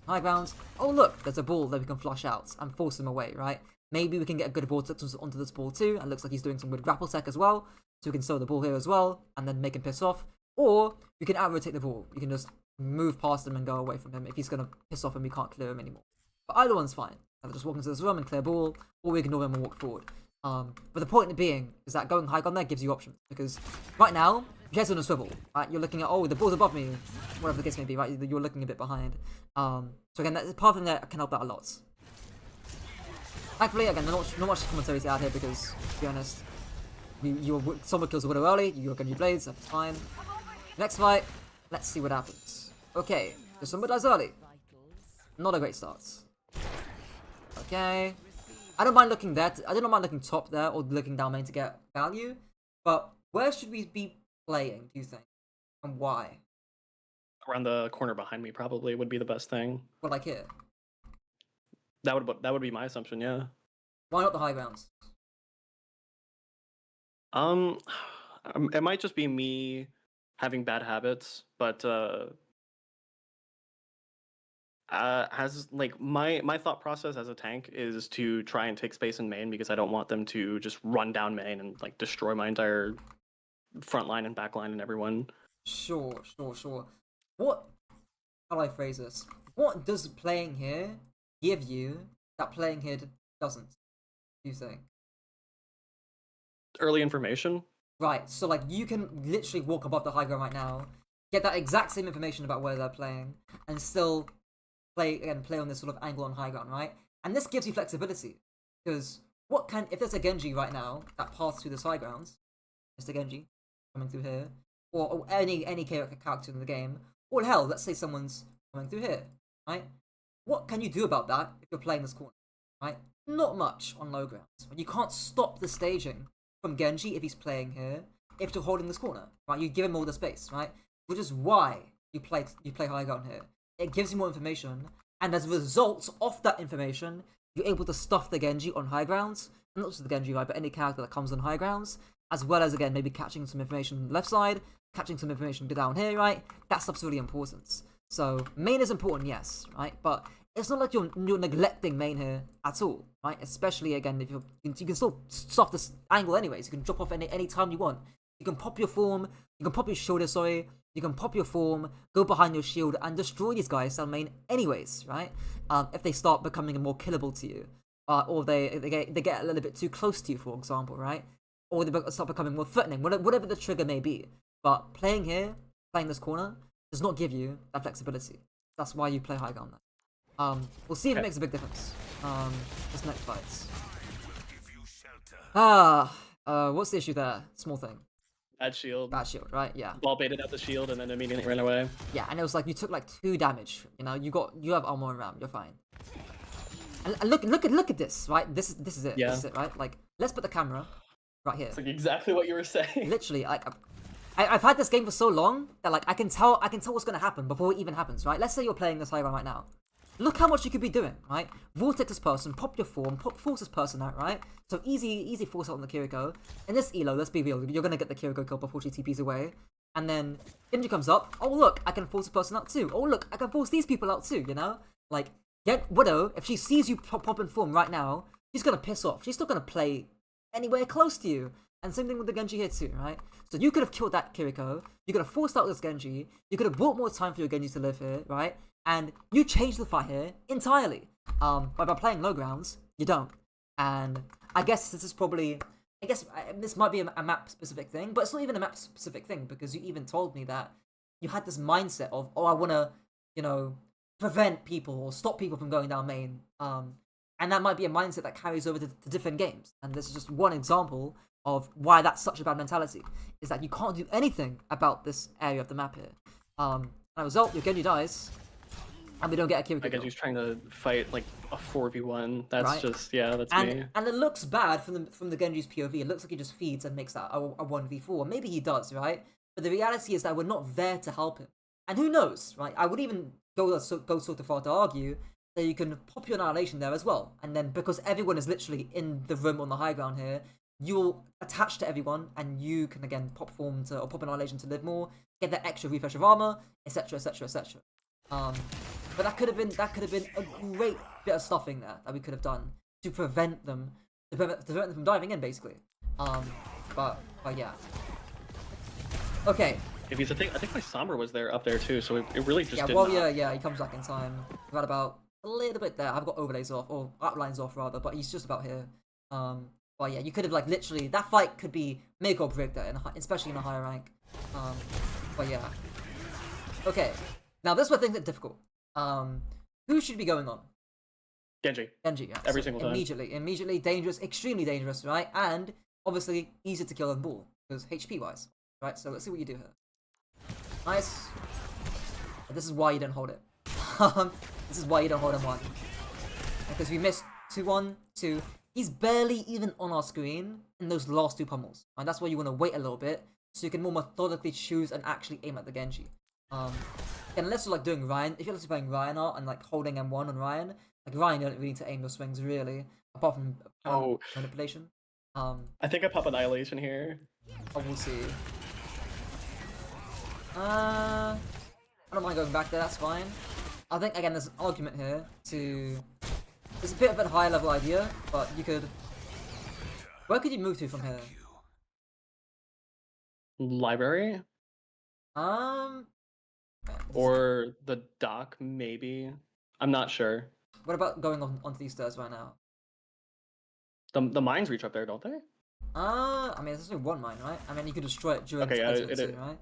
High ground. Oh look, there's a ball that we can flush out and force him away, right? Maybe we can get a good vortex onto this ball too, and looks like he's doing some good grapple tech as well, so we can throw the ball here as well, and then make him piss off. Or we can out-rotate the ball. You can just move past him and go away from him if he's gonna piss off and we can't clear him anymore. But either one's fine. Either just walk into this room and clear ball, or we ignore him and walk forward. But the point being is that going high ground there gives you options, because right now, your head's on a swivel, right? You're looking at, oh, the ball's above me, whatever the case may be, right? You're looking a bit behind. So again, that's part of that can help out a lot. Thankfully, again, not much commentary to add here because, to be honest, someone kills a widow early, you're gonna be blades, that's fine. Next fight, let's see what happens. Okay, so someone dies early. Not a great start. Okay. I don't mind looking there. I don't mind looking top there or looking down main to get value. But where should we be playing, do you think? And why? Around the corner behind me probably would be the best thing. What, like here? That would be my assumption. Yeah. Why not the high grounds? It might just be me having bad habits, but as like my thought process as a tank is to try and take space in main because I don't want them to just run down main and like destroy my entire front line and back line and everyone. Sure, sure, sure. What, how do I phrase this? What does playing here give you that playing here doesn't, do you think? Early information. Right, so like you can literally walk above the high ground right now, get that exact same information about where they're playing, and still play on this sort of angle on high ground, right? And this gives you flexibility. Because if there's a Genji right now that passed through the high grounds, Mr. Genji coming through here, or any character in the game, or hell, let's say someone's coming through here, right? What can you do about that if you're playing this corner, right? Not much on low grounds. You can't stop the staging from Genji if he's playing here, if you're holding this corner, right? You give him all the space, right? Which is why you play high ground here. It gives you more information, and as a result of that information, you're able to stuff the Genji on high grounds, and not just the Genji, right, but any character that comes on high grounds, as well as, again, maybe catching some information on the left side, catching some information down here, right? That stuff's really important. So, main is important, yes, right? But it's not like you're neglecting main here at all, right? Especially, again, if you can still stuff this angle anyways. You can drop off any time you want. You can pop your form, you can pop your shoulder, sorry, you can pop your form, go behind your shield, and destroy these guys down main anyways, right? If they start becoming more killable to you. Or they get a little bit too close to you, for example, right? Or they start becoming more threatening, whatever the trigger may be. But playing here, playing this corner, does not give you that flexibility. That's why you play high ground there. We'll see if it makes a big difference. This next fight. What's the issue there? Small thing. Bad shield. Bad shield, right? Yeah. Ball baited out the shield and then immediately ran away. Yeah, and it was like you took like 2 damage. You know, you have armor and ram. You're fine. And look at this, right? This is it. Yeah. This is it, right? Like, let's put the camera right here. It's like exactly what you were saying. Literally, like, I've had this game for so long that like I can tell what's gonna happen before it even happens, right? Let's say you're playing this high ground right now. Look how much you could be doing, right? Vortex this person, pop your form, force this person out, right? So easy force out on the Kiriko. In this elo, let's be real, you're gonna get the Kiriko kill before she TPs away. And then Genji comes up, oh look, I can force this person out too. Oh look, I can force these people out too, you know? Like, Widow, if she sees you pop in form right now, she's gonna piss off. She's not gonna play anywhere close to you. And same thing with the Genji here too, right? So you could have killed that Kiriko, you could have forced out this Genji, you could have bought more time for your Genji to live here, right? And you change the fight here entirely. But by playing low grounds, you don't. And I guess this is probably... this might be a map-specific thing, but it's not even a map-specific thing, because you even told me that you had this mindset of, oh, I want to, you know, prevent people or stop people from going down main. And that might be a mindset that carries over to different games. And this is just one example of why that's such a bad mentality, is that you can't do anything about this area of the map here. As a result, your Genji dies, and we don't get a Kiriko. I guess he's trying to fight like a 4v1. That's right? just, yeah, that's me. And it looks bad from the Genji's POV. It looks like he just feeds and makes that a 1v4. Maybe he does, right? But the reality is that we're not there to help him. And who knows, right? I would even go sort of far to argue that you can pop your Annihilation there as well. And then because everyone is literally in the room on the high ground here, you'll attach to everyone, and you can again pop form or pop Annihilation to live more, get that extra refresh of armor, etc., etc., etc. But that could have been a great bit of stuffing there that we could have done to prevent them from diving in, basically. But yeah. Okay. If he's I think my Sombra was up there too, so it really just did well, not. yeah, he comes back in time. We've had about a little bit there. I've got overlays off, or outlines off rather, but he's just about here. But yeah, you could have like literally, that fight could be make or break there, especially in a higher rank. But yeah. Okay. Now this is where things get difficult. Who should be going on? Genji. Genji, yeah. Every single time. Immediately dangerous, extremely dangerous, right? And obviously easier to kill than Bull, because HP wise, right? So let's see what you do here. Nice. This is why you don't hold it. This is why you don't hold him 1. Because we missed 2-1, 2. He's barely even on our screen in those last 2 pummels. And that's why you want to wait a little bit, so you can more methodically choose and actually aim at the Genji. And unless you're like doing Ryan, if you're just playing Reinhardt and like holding M1 on Ryan, like Ryan, you don't really need to aim your swings really, apart from manipulation. I think I pop Annihilation here. Oh, we'll see. I don't mind going back there, that's fine. I think, again, there's an argument here to... It's a bit of a higher level idea, but you could... Where could you move to from here? Library? Um, Or the dock, maybe. I'm not sure. what about going onto these stairs right now? The mines reach up there, don't they? I mean, there's only one mine, right? I mean, you could destroy it during Okay, yeah, placement too, right?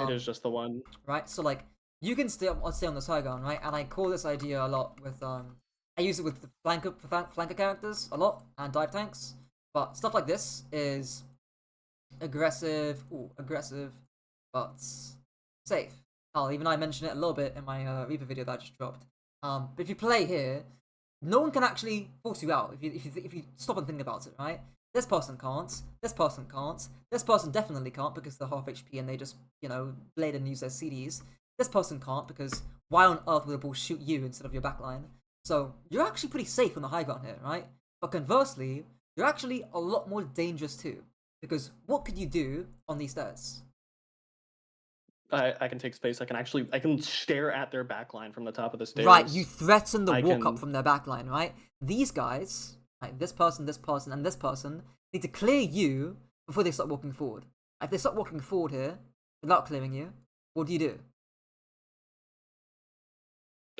it is just the one. Right? So like, you can stay on this high ground, right? And I call this idea a lot with I use it with the flanker characters a lot and dive tanks. But stuff like this is aggressive, but safe. Even I mentioned it a little bit in my Reaper video that I just dropped. But if you play here, no one can actually force you out if you stop and think about it, right? This person can't. This person can't. This person definitely can't because they're half HP and they just blade and use their CDs. This person can't because why on earth would the ball shoot you instead of your backline? So you're actually pretty safe on the high ground here, right? But conversely, you're actually a lot more dangerous too. Because what could you do on these stairs? I can take space. I can stare at their backline from the top of the Right, you stairs. threaten the I walk up can. from their backline, right? These guys, like this person, and this person, need to clear you before they start walking forward. If they start walking forward here without clearing you, what do you do?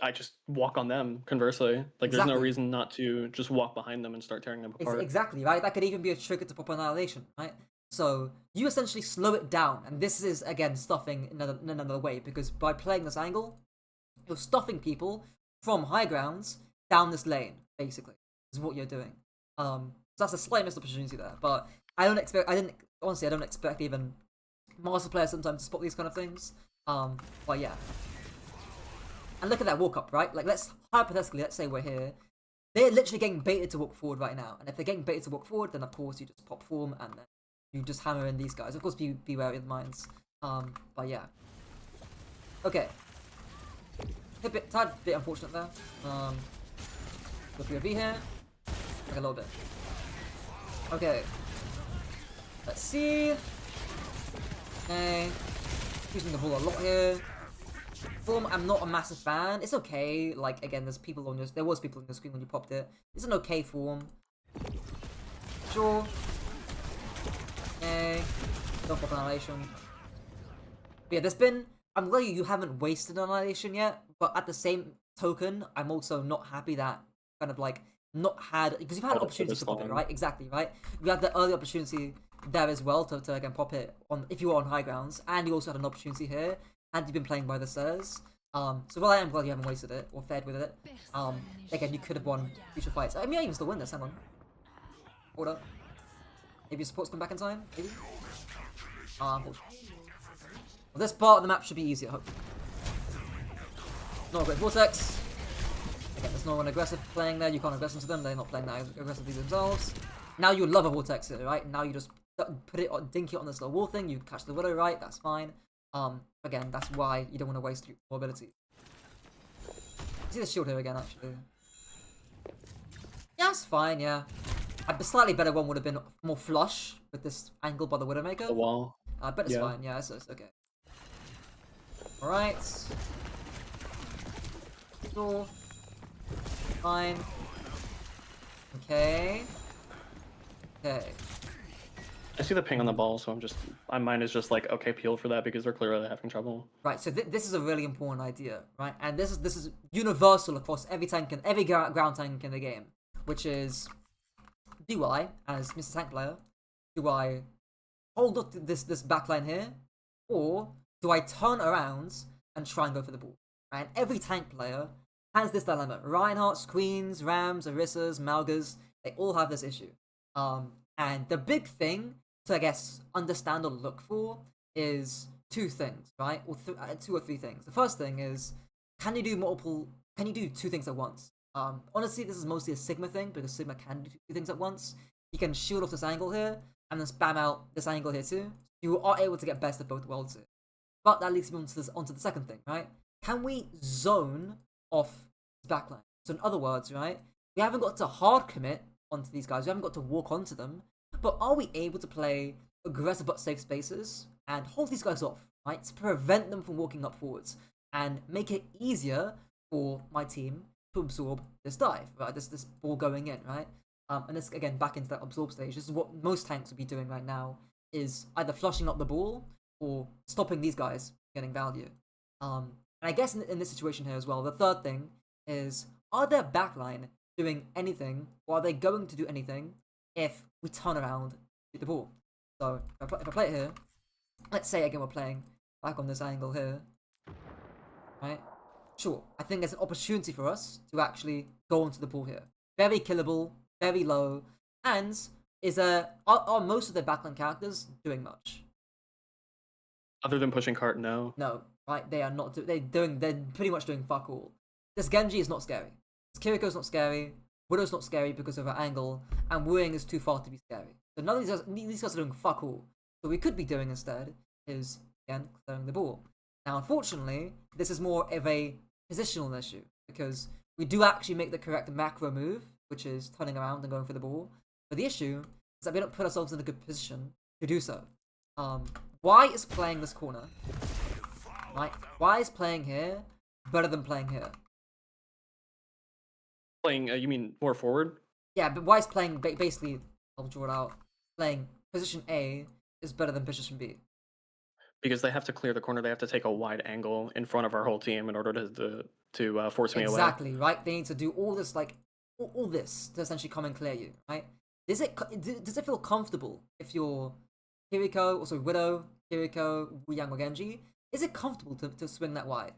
I just walk on them. Conversely, like there's no Exactly. reason not to just walk behind them and start tearing them apart. Exactly, right? That could even be a trigger to pop annihilation, right? So you essentially slow it down, and this is again stuffing in another way because by playing this angle, you're stuffing people from high grounds down this lane. Basically, is what you're doing. So that's a slight missed opportunity there, but I don't expect even master players sometimes to spot these kind of things. But yeah, and look at that walk up, right? Like let's say we're here. They're literally getting baited to walk forward right now, and if they're getting baited to walk forward, then of course you just pop form and then you just hammer in these guys. Of course, be wary of the mines. But yeah. Okay. Tad bit unfortunate there. Go POV here. Like a little bit. Okay. Let's see. Okay. Using the ball a lot here. Form, I'm not a massive fan. It's okay. Like again, there was people on your screen when you popped it. It's an okay form. Sure. Okay. Don't pop annihilation. But yeah, I'm glad you haven't wasted annihilation yet, but at the same token, I'm also not happy that kind of like not had because you've had Held up for opportunities this to pop it, long. right? Exactly, right? You had the early opportunity there as well to again pop it on if you were on high grounds, and you also had an opportunity here, and you've been playing by the stairs. So while I am glad you haven't wasted it or fared with it, again you could have won future fights. I mean, I even still win this. Hang on, hold up. Maybe your supports come back in time. Maybe. Unfortunately. Well, this part of the map should be easier, hopefully. Not a great vortex. Again, there's no one aggressive playing there. You can't aggress into them. They're not playing that aggressively themselves. Now you love a vortex here, right? Now you just put it on, dink it on this little wall thing. You catch the widow, right? That's fine. Again, that's why you don't want to waste your ability. See the shield here again, actually. Yeah, it's fine. Yeah, a slightly better one would have been more flush with this angle by the Widowmaker. The wall. But it's fine. Yeah, it's okay. All right. Sure. Fine. Okay. Okay. I see the ping on the ball, so my mind is just like, okay, peel for that because they're clearly having trouble. Right. So this is a really important idea, right? And this is universal across every ground tank in the game, which is, do I, as Mr. Tank player, do I hold up this backline here, or do I turn around and try and go for the ball? Right? And every tank player has this dilemma. Reinhardt's, Queens, Rams, Orissas, Malgas, they all have this issue. And the big thing to, I guess, understand or look for is two things, right? Or two or three things. The first thing is, can you do two things at once? Honestly, this is mostly a Sigma thing, because Sigma can do two things at once. You can shield off this angle here, and then spam out this angle here too. You are able to get best of both worlds here. But that leads me onto the second thing, right? Can we zone off this backline? So in other words, right, we haven't got to hard commit onto these guys. We haven't got to walk onto them. But are we able to play aggressive but safe spaces and hold these guys off, right? To prevent them from walking up forwards and make it easier for my team to absorb this dive, right? This ball going in, right? And this, again, back into that absorb stage. This is what most tanks would be doing right now, is either flushing up the ball or stopping these guys getting value. And I guess in this situation here as well, the third thing is, are their backline doing anything, or are they going to do anything if we turn around shoot the ball? So if I play it here, let's say again we're playing back on this angle here, right? Sure, I think there's an opportunity for us to actually go onto the ball here. Very killable, very low, and are most of their backline characters doing much? Other than pushing cart, no. No, right? They are not. They're pretty much doing fuck all. This Genji is not scary. This Kiriko's not scary. Widow's not scary because of her angle, and Wooing is too far to be scary. So none of these guys are doing fuck all. What we could be doing instead is again clearing the ball. Now, unfortunately, this is more of a positional issue because we do actually make the correct macro move, which is turning around and going for the ball. But the issue is that we don't put ourselves in a good position to do so. Why is playing this corner, right? Why is playing here better than playing here? Playing, you mean more forward? Yeah, but why is playing basically? I'll draw it out. Playing position A is better than position B. Because they have to clear the corner. They have to take a wide angle in front of our whole team in order to force me away. Exactly, right? They need to do all this, like all this, to essentially come and clear you, right? Does it feel comfortable if you're Kiriko, also Widow, Kiriko, Wuyang, or Genji? Is it comfortable to swing that wide?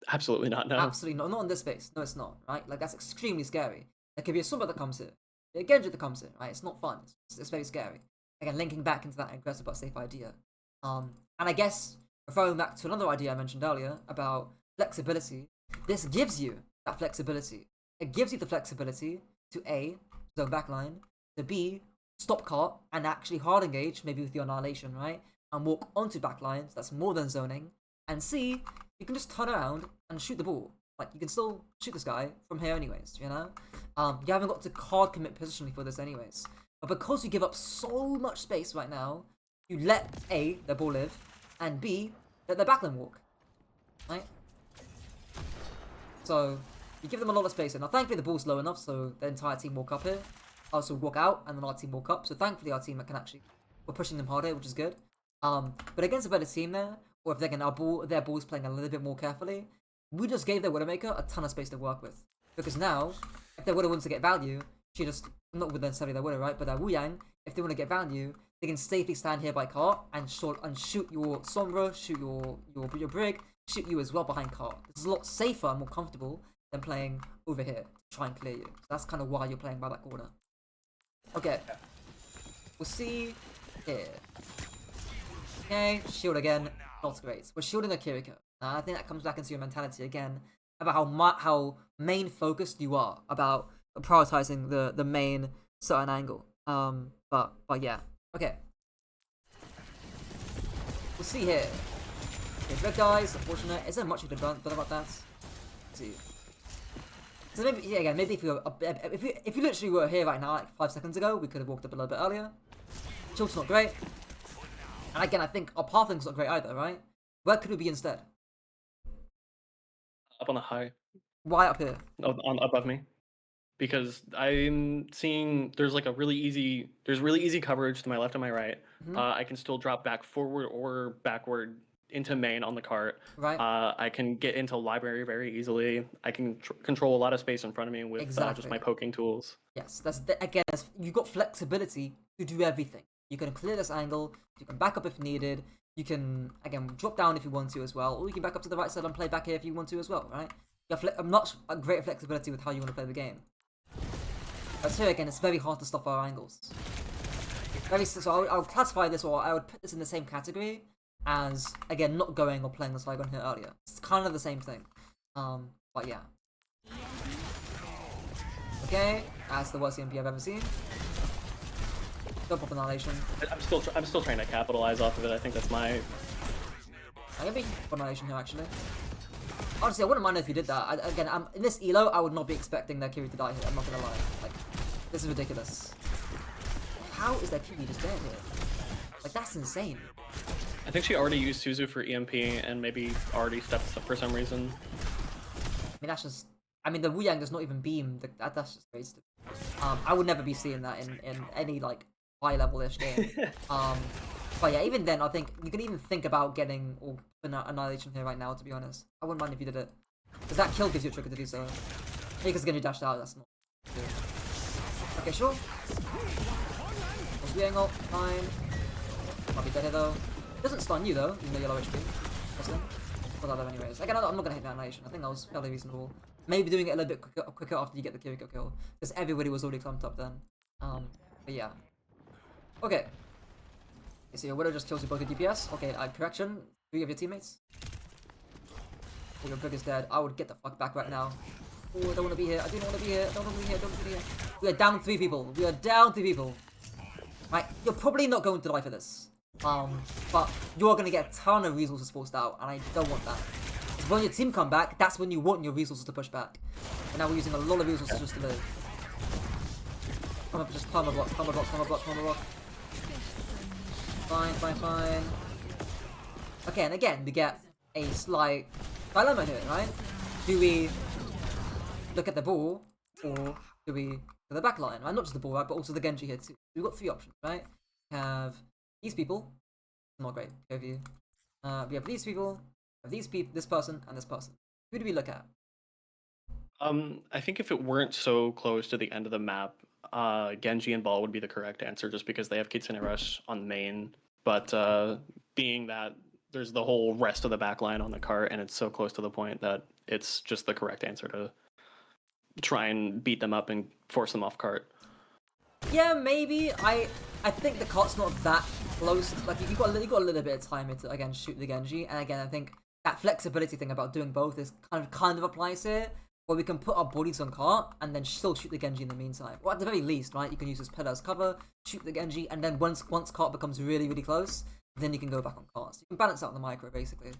Absolutely not. No. Absolutely not. Not in this space. No, it's not. Right? Like that's extremely scary. There could be a Sombra that comes here, a Genji that comes here. Right? It's not fun. It's very scary. Again, linking back into that aggressive but safe idea. And I guess referring back to another idea I mentioned earlier about flexibility, this gives you that flexibility. It gives you the flexibility to A, zone backline, to B, stop cart and actually hard engage, maybe with your annihilation, right? And walk onto backlines, that's more than zoning. And C, you can just turn around and shoot the ball. Like, you can still shoot this guy from here anyways, you know? You haven't got to card commit positionally for this anyways. But because you give up so much space right now, you let A, the ball live, and B, let the backline walk, right? So, you give them a lot of space here. Now, thankfully, the ball's low enough, so the entire team walk up here. Also walk out, and then our team walk up. So, thankfully, our team can actually... We're pushing them harder, which is good. But against a better team there, or if their ball's playing a little bit more carefully, we just gave their Widowmaker a ton of space to work with. Because now, if their Widow wants to get value, she just... Not with necessarily their Widow, right? But their Wuyang, if they want to get value, they can safely stand here by cart and shoot your Sombra, shoot your Brig, shoot you as well behind cart. This is a lot safer and more comfortable than playing over here to try and clear you. So that's kind of why you're playing by that corner. Okay. We'll see here. Okay, shield again. Not great. We're shielding a Kiriko. I think that comes back into your mentality again about how main focused you are about prioritizing the main certain angle. But yeah. Okay. We'll see here. Okay, red guys, unfortunate. Is there much you could have done about that? Let's see. So maybe, yeah, again, maybe if you literally were here right now, like 5 seconds ago, we could have walked up a little bit earlier. Shield's not great. And again, I think our pathing's not great either, right? Where could we be instead? Up on the high. Why up here? Above me. Because I'm seeing there's really easy coverage to my left and my right. I can still drop back forward or backward into main on the cart. Right. I can get into library very easily. I can control a lot of space in front of me with just my poking tools. Yes, you've got flexibility to do everything. You can clear this angle, you can back up if needed, you can, again, drop down if you want to as well, or you can back up to the right side and play back here if you want to as well, right? You have much greater flexibility with how you want to play the game. But here again, it's very hard to stop our angles. So I would classify this, or I would put this in the same category as, again, not going or playing this Lygon here earlier. It's kind of the same thing. But yeah. Okay, that's the worst EMP I've ever seen. Don't pop annihilation. I'm still trying to capitalize off of it. I think that's my... I can be annihilation here actually. Honestly, I wouldn't mind if you did that. Again, in this elo, I would not be expecting their Kiwi to die here. I'm not gonna lie. Like, this is ridiculous. How is their Kiwi just dead here? Like, that's insane. I think she already used Suzu for EMP and maybe already stepped for some reason. I mean, that's just... I mean, the Wuyang does not even beam. That's just crazy. I would never be seeing that in any, like, high-level-ish game. But yeah, even then, I think you can even think about getting or Annihilation here right now, to be honest. I wouldn't mind if you did it. Because that kill gives you a trigger to do so. Maybe because it's gonna dash out, that's not good. Okay, sure. Swing ult, fine. Might be dead here though. It doesn't stun you though, even though you're low HP. Interesting. Well, that anyways. Again, I'm not gonna hit that Annihilation. I think that was fairly reasonable. Maybe doing it a little bit quicker after you get the Kiriko kill. Because everybody was already clumped up then. But yeah. Okay. So your Widow just kills you both your DPS. Okay, correction. 3 of your teammates. Oh, your Brig is dead. I would get the fuck back right now. Oh, I don't want to be here. I do not want to be here. I don't want to be here. I don't want to be here. We are down 3 people. We are down 3 people. Right, you're probably not going to die for this. But you're going to get a ton of resources forced out, and I don't want that. Because when your team come back, that's when you want your resources to push back. And now we're using a lot of resources just to live. Come up, just climb a block, climb a block, climb a block, climb a block. Fine, fine, fine. Okay, and again, we get a slight dilemma here, right? Do we look at the ball, or do we look at the back line, right? Not just the ball, right, but also the Genji here too. We've got 3 options, right? We have these people. Not great, overview. We have these people, this person, and this person. Who do we look at? I think if it weren't so close to the end of the map, Genji and Ball would be the correct answer, just because they have Kitsune Rush on main. But being that there's the whole rest of the backline on the cart, and it's so close to the point that it's just the correct answer to try and beat them up and force them off cart. Yeah, maybe. I think the cart's not that close. Like you got a little bit of time to again shoot the Genji, and again I think that flexibility thing about doing both is kind of applies here, where we can put our bodies on cart and then still shoot the Genji in the meantime. Or at the very least, right? You can use this pillar as cover, shoot the Genji, and then once cart becomes really close, then you can go back on cart. So you can balance out the micro basically.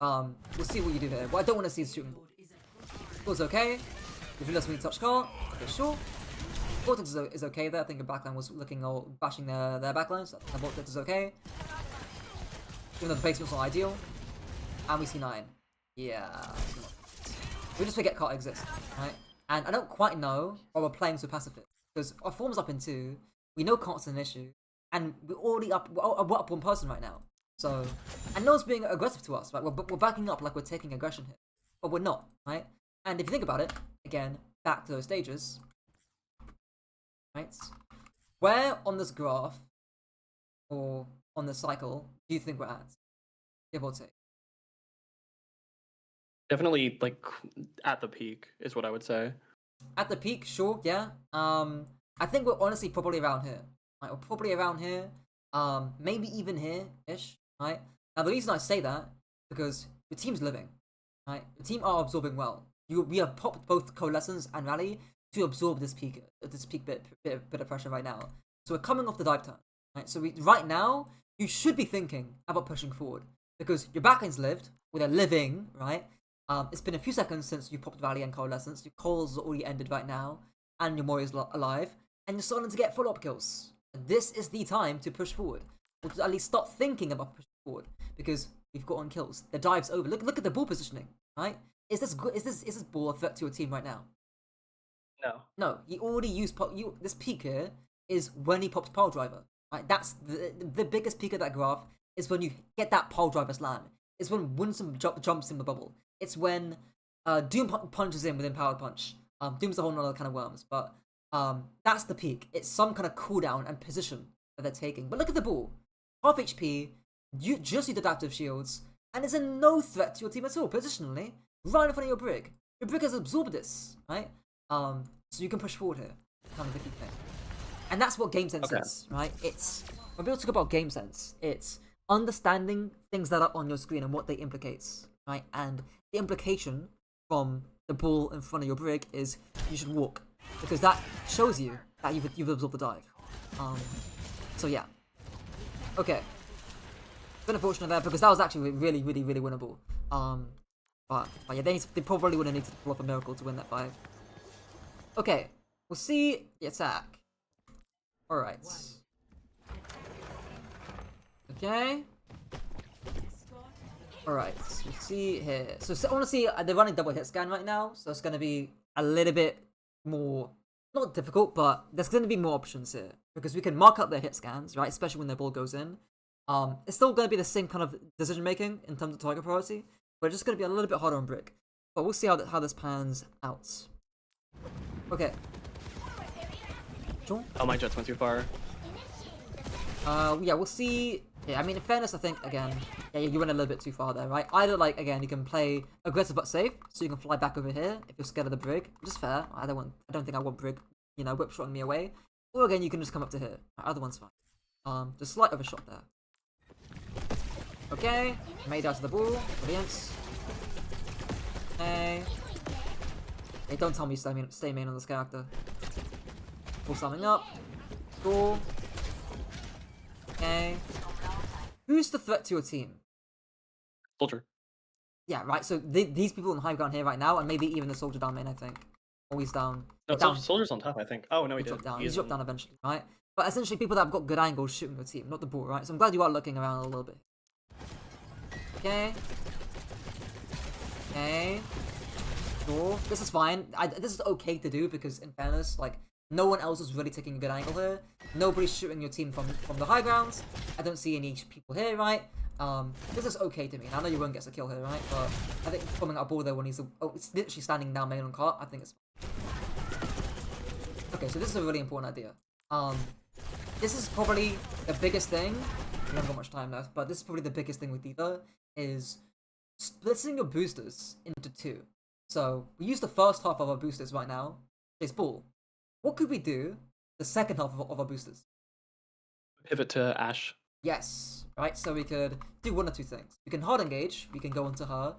We'll see what you do here. What I don't want to see is shooting. Feels okay. If you let me touch cart, okay, sure. Vortex is okay there. I think the backline was looking all bashing their backlines. So the Vortex is okay. Even though the basement's not ideal. And we see 9. Yeah. We just forget cart exists, right? And I don't quite know why we're playing so passively. Because our form's up in 2. We know cart's an issue. And we're already up. We're up 1 person right now. So, and no one's being aggressive to us, right? We're backing up like we're taking aggression here. But we're not, right? And if you think about it, again, back to those stages. Right? Where on this graph or on this cycle do you think we're at? Give or take. Definitely, like, at the peak is what I would say. At the peak, sure, yeah. I think we're honestly probably around here. Right? We're probably around here. Maybe even here-ish, right? Now the reason I say that, because the team's living, right? The team are absorbing well. We have popped both Coalescence and Rally to absorb this peak bit of pressure right now. So we're coming off the dive turn, right? So right now you should be thinking about pushing forward because your backline's lived, or they're living, right? It's been a few seconds since you popped Valley and Coalescence. Your calls are already ended right now, and your Mori's alive, and you're starting to get follow-up kills. This is the time to push forward, or to at least start thinking about pushing forward because we've gotten kills. The dive's over. Look at the ball positioning, right? Is this ball a threat to your team right now? No. No, he already used this peak here is when he pops Pile Driver. Right, that's the biggest peak of that graph is when you get that Pile Driver slam. It's when Winston jumps in the bubble. It's when Doom punches in within Power Punch. Doom's a whole nother kind of worms, but that's the peak. It's some kind of cooldown and position that they're taking. But look at the ball, half HP. You just need adaptive shields, and it's a no threat to your team at all positionally. Right in front of your Brig. Your Brig has absorbed this, right? So you can push forward here. Kind of the key thing. And that's what game sense is, right? It's when people talk about game sense, it's understanding things that are on your screen and what they implicates, right? And the implication from the ball in front of your Brig is you should walk because that shows you that you've absorbed the dive. So yeah. Okay. Been unfortunate there because that was actually really winnable. But yeah, they probably would have needed to pull off a miracle to win that 5. Okay, we'll see the attack. Alright. Okay. Alright, we see here. So I want to see, they're running double hit scan right now, so it's going to be a little bit more, not difficult, but there's going to be more options here. Because we can mark up their hit scans, right, especially when their ball goes in. It's still going to be the same kind of decision making in terms of target priority, but it's just going to be a little bit harder on Brick. But we'll see how this pans out. Okay. Sure. Oh, my Jets went too far. Yeah, we'll see. Yeah, I mean, in fairness, I think, again, yeah, you went a little bit too far there, right? Either, like, again, you can play aggressive but safe, so you can fly back over here if you're scared of the Brig, which is fair. I don't think I want Brig, whip shotting me away. Or, again, you can just come up to here. Either one's fine. Just slight overshot there. Okay, made out to the ball. Brilliant. Okay. Hey, don't tell me stay main on this character. Pull something up. Score. Okay. Who's the threat to your team? Soldier. Yeah, right. So these people on high ground here right now, and maybe even the soldier down main, I think. Always down. No, down. Soldier's on top, I think. Oh, no, he dropped did. down. He's dropped down eventually, right? But essentially, people that have got good angles shooting your team, not the ball, right? So I'm glad you are looking around a little bit. Okay. Okay. Sure. This is fine. This is okay to do because, in fairness, like, no one else is really taking a good angle here. Nobody's shooting your team from the high grounds. I don't see any people here, right? This is okay to me. I know you won't get a kill here, right? But I think coming up ball there when he's it's literally standing down main on cart. I think it's okay. So this is a really important idea. This is probably the biggest thing. We haven't got much time left, but this is probably the biggest thing with D.Va is splitting your boosters into two. So we use the first half of our boosters right now. Chase ball. What could we do the second half of our boosters? Pivot to Ashe. Yes, right? So we could do one or two things. We can hard engage. We can go into her.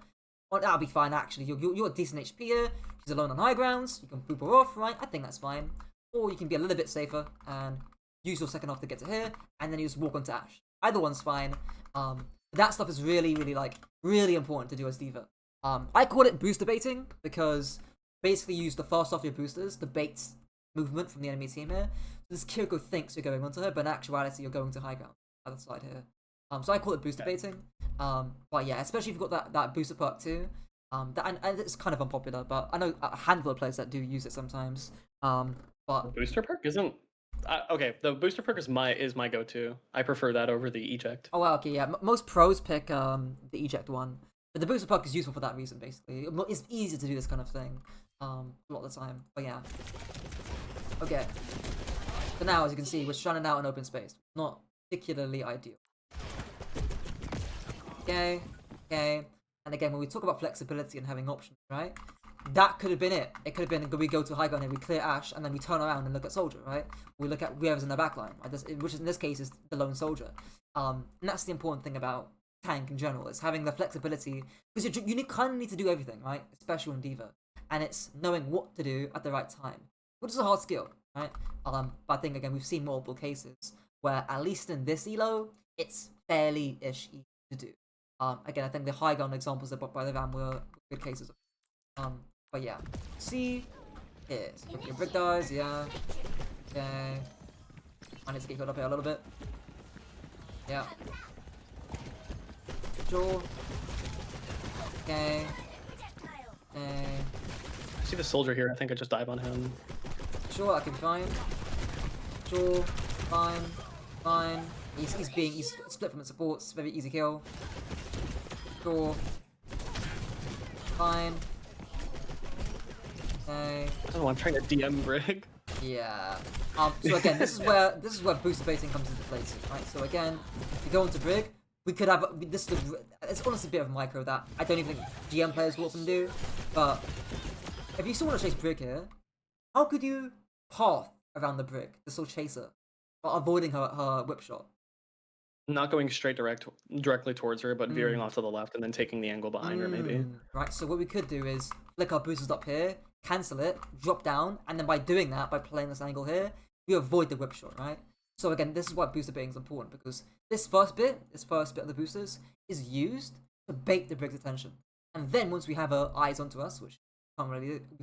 Oh, that'll be fine, actually. You're a decent HP here. She's alone on high grounds. You can boop her off, right? I think that's fine. Or you can be a little bit safer and use your second half to get to here, and then you just walk onto Ashe. Either one's fine. That stuff is really important to do as D.Va. I call it booster baiting because basically you use the first half of your boosters to bait movement from the enemy team here. So this Kiriko thinks you're going onto her, but in actuality you're going to high ground other side here. So I call it booster baiting. But yeah, especially if you've got that booster perk too. And it's kind of unpopular, but I know a handful of players that do use it sometimes. But Booster perk isn't. Okay, the booster perk is my go-to. I prefer that over the eject. Oh, well, okay, yeah. Most pros pick the eject one, but the booster perk is useful for that reason. Basically, it's easy to do this kind of thing a lot of the time. But yeah. Okay. So now, as you can see, we're shunning out an open space. Not particularly ideal. Okay. Okay. And again, when we talk about flexibility and having options, right? That could have been it. It could have been we go to high ground and we clear Ashe, and then we turn around and look at soldier, right? We look at whoever's in the backline, right? Which in this case is the lone soldier. And that's the important thing about tank in general, is having the flexibility, because you kind of need to do everything, right? Especially in D.Va, and it's knowing what to do at the right time, which is a hard skill, right? But I think again we've seen multiple cases where at least in this elo, it's fairly-ish easy to do. Again, I think the high ground examples that brought by the Ram were good cases. But yeah, see, yes, your brick dies, yeah, okay. I need to get up here a little bit. Yeah. Sure. Okay. Okay. I see the soldier here. I think I just dive on him. Sure, that can be fine. Sure, fine, fine. He's split from the supports. Very easy kill. Sure. Fine. Okay. Oh, I'm trying to DM Brig. Yeah. So again, this is where booster baiting comes into play too, right? So again, if you go into Brig, we could have this. It's honestly a bit of micro that I don't even think GM players will often do. But if you still want to chase Brig here, how could you path around the Brig to still chase her while avoiding her whip shot? Not going directly towards her, but veering off to the left and then taking the angle behind her, maybe. Right, so what we could do is flick our boosters up here, cancel it, drop down, and then by doing that, by playing this angle here, we avoid the whip shot, right? So again, this is why booster baiting is important, because this first bit of the boosters is used to bait the Brig's attention. And then once we have her eyes onto us, which we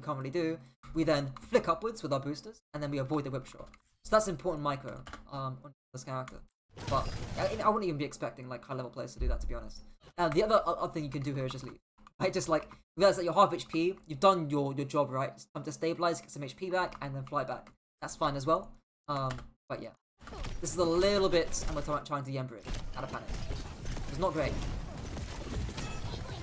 can't really do, we then flick upwards with our boosters, and then we avoid the whip shot. So that's important micro on this character. But I wouldn't even be expecting like high level players to do that, to be honest. The other thing you can do here is just leave. Right, just like realize that you're half HP, you've done your job, right? It's time to stabilize, get some HP back, and then fly back. That's fine as well. But yeah. This is a little bit, and we're trying to Yembri out of panic. It's not great.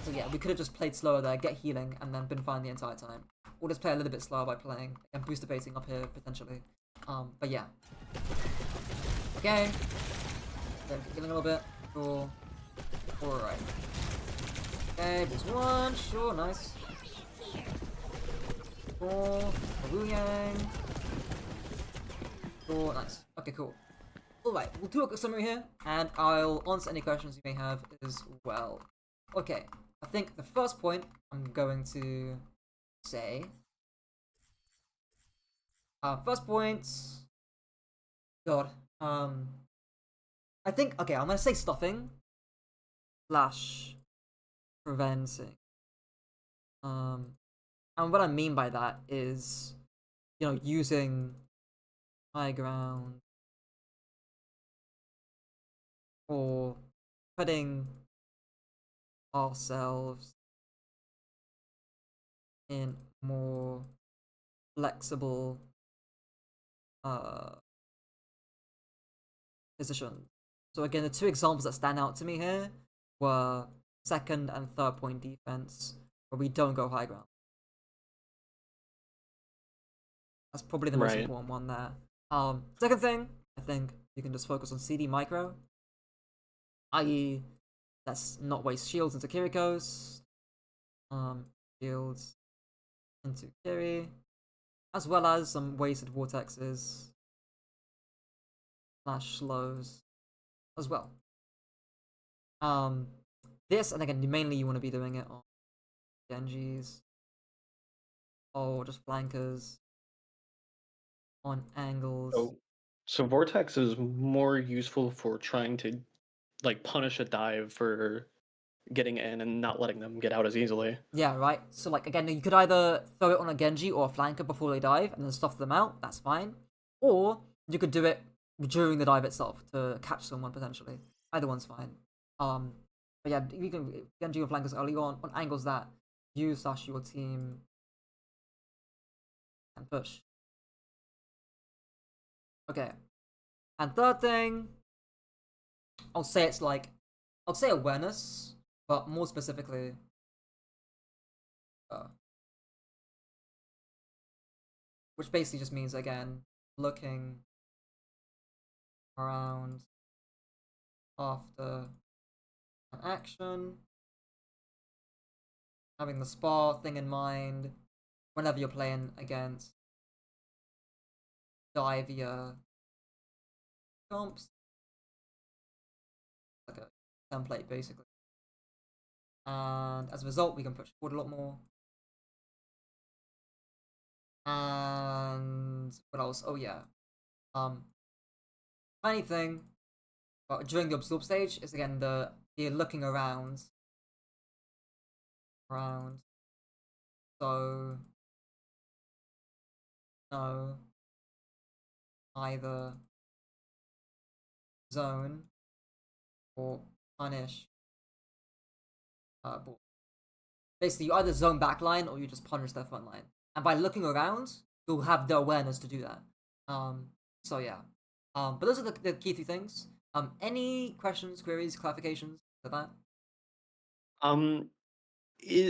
So yeah, we could have just played slower there, get healing, and then been fine the entire time. Or just play a little bit slower by playing and booster baiting up here potentially. But yeah. Okay. Then healing a little bit. Cool. Alright. Okay, boost one. Sure, nice. Cool. Wu Yang. Cool, nice. Okay, cool. Alright, we'll do a quick summary here, and I'll answer any questions you may have as well. Okay, I think the first point I'm going to say... first point... God, I think, okay, I'm gonna say stuffing slash preventing. And what I mean by that is, you know, using high ground or putting ourselves in more flexible position. So again, the two examples that stand out to me here were second and third point defense, where we don't go high ground. That's probably the most Right. important one there. Second thing, I think you can just focus on CD micro, i.e., let's not waste shields into Kiriko's, shields into Kiri, as well as some wasted vortexes slash slows as well. This, and again, mainly you want to be doing it on Genjis, or just flankers, on angles. So, so Vortex is more useful for trying to like punish a dive for getting in and not letting them get out as easily. Yeah, right? So, like, again, you could either throw it on a Genji or a flanker before they dive and then stuff them out, that's fine. Or you could do it during the dive itself to catch someone potentially. Either one's fine. But yeah, you can Genji or flankers early on angles that you slash your team can push. Okay. And third thing, I'll say it's like, I'll say awareness, but more specifically, which basically just means, again, looking around after an action, having the spar thing in mind whenever you're playing against divier comps, like a template basically. And as a result, we can push forward a lot more. And what else? Oh yeah, tiny thing, but during the absorb stage is again the looking around. So no, either zone or punish. Basically, you either zone backline or you just punish their front line. And by looking around, you'll have the awareness to do that. So yeah. But those are the key three things. Any questions, queries, clarifications for that? Um,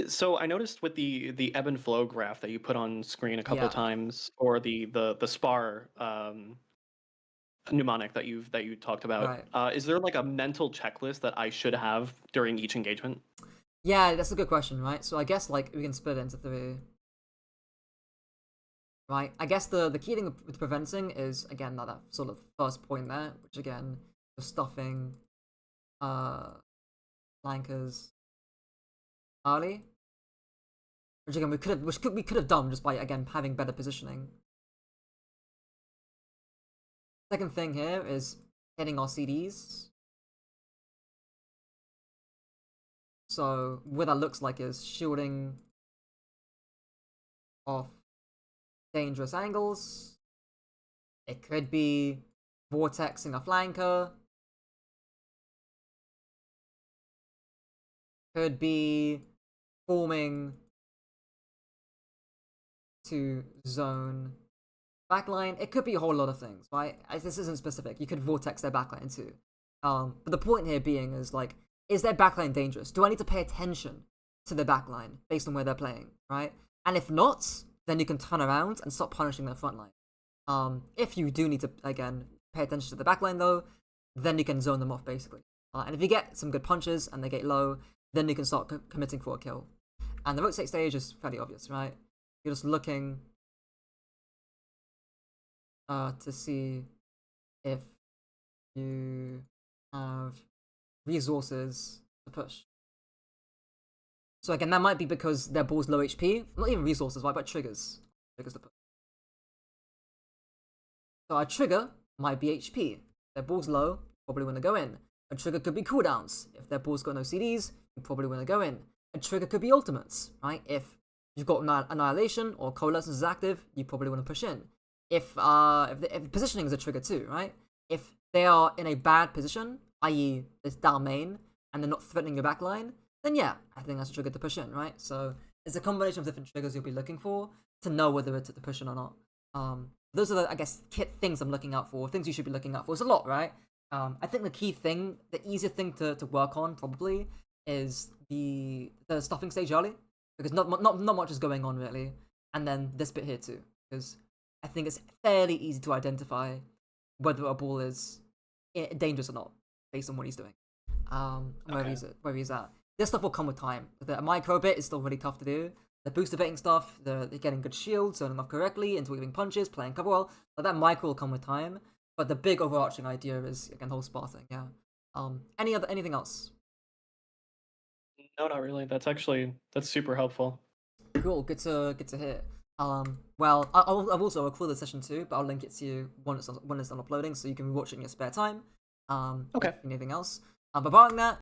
so I noticed with the ebb and flow graph that you put on screen a couple of Yeah, times, or the spar mnemonic that you talked about. right. Is there like a mental checklist that I should have during each engagement? Yeah, that's a good question, right? So I guess like we can split it into three. Right. I guess the key thing with preventing is again that sort of first point there, which again, the stuffing flankers early. Which again we could have done just by again having better positioning. Second thing here is hitting our CDs. So what that looks like is shielding off dangerous angles. It could be vortexing a flanker. Could be forming to zone Backline, it could be a whole lot of things, right? As this isn't specific. You could vortex their backline too. But the point here being is like, is their backline dangerous? Do I need to pay attention to their backline based on where they're playing, right? And if not, then you can turn around and stop punishing their front line. If you do need to, again, pay attention to the backline though, then you can zone them off basically. And if you get some good punches and they get low, then you can start committing for a kill. And the rotate stage is fairly obvious, right? You're just looking to see if you have resources to push. So again, that might be because their ball's low HP. Not even resources, right? But triggers. Triggers to push. So a trigger might be HP. Their ball's low, probably want to go in. A trigger could be cooldowns. If their ball's got no CDs, you probably want to go in. A trigger could be ultimates, right? If you've got Annihilation or Coalescence is active, you probably want to push in. If positioning is a trigger too, right? If they are in a bad position, i.e. it's down main, and they're not threatening your backline, then yeah, I think that's a trigger to push in, right? So it's a combination of different triggers you'll be looking for to know whether it's to push in or not. Those are the, I guess, things I'm looking out for, things you should be looking out for. It's a lot, right? I think the key thing, the easier thing to work on probably is the stuffing stage early, because not much is going on really, and then this bit here too, because I think it's fairly easy to identify whether a ball is dangerous or not based on what he's doing. Where he's at. This stuff will come with time. The micro bit is still really tough to do. The booster baiting stuff, they're getting good shields, zoning off correctly, interweaving punches, playing cover well. But that micro will come with time. But the big overarching idea is again the whole spar thing. Yeah. Anything else? No, not really. That's super helpful. Cool. Good to hear. Well, I've also recorded the session too, but I'll link it to you when it's done uploading, so you can watch it in your spare time. Okay. If anything else. But barring that,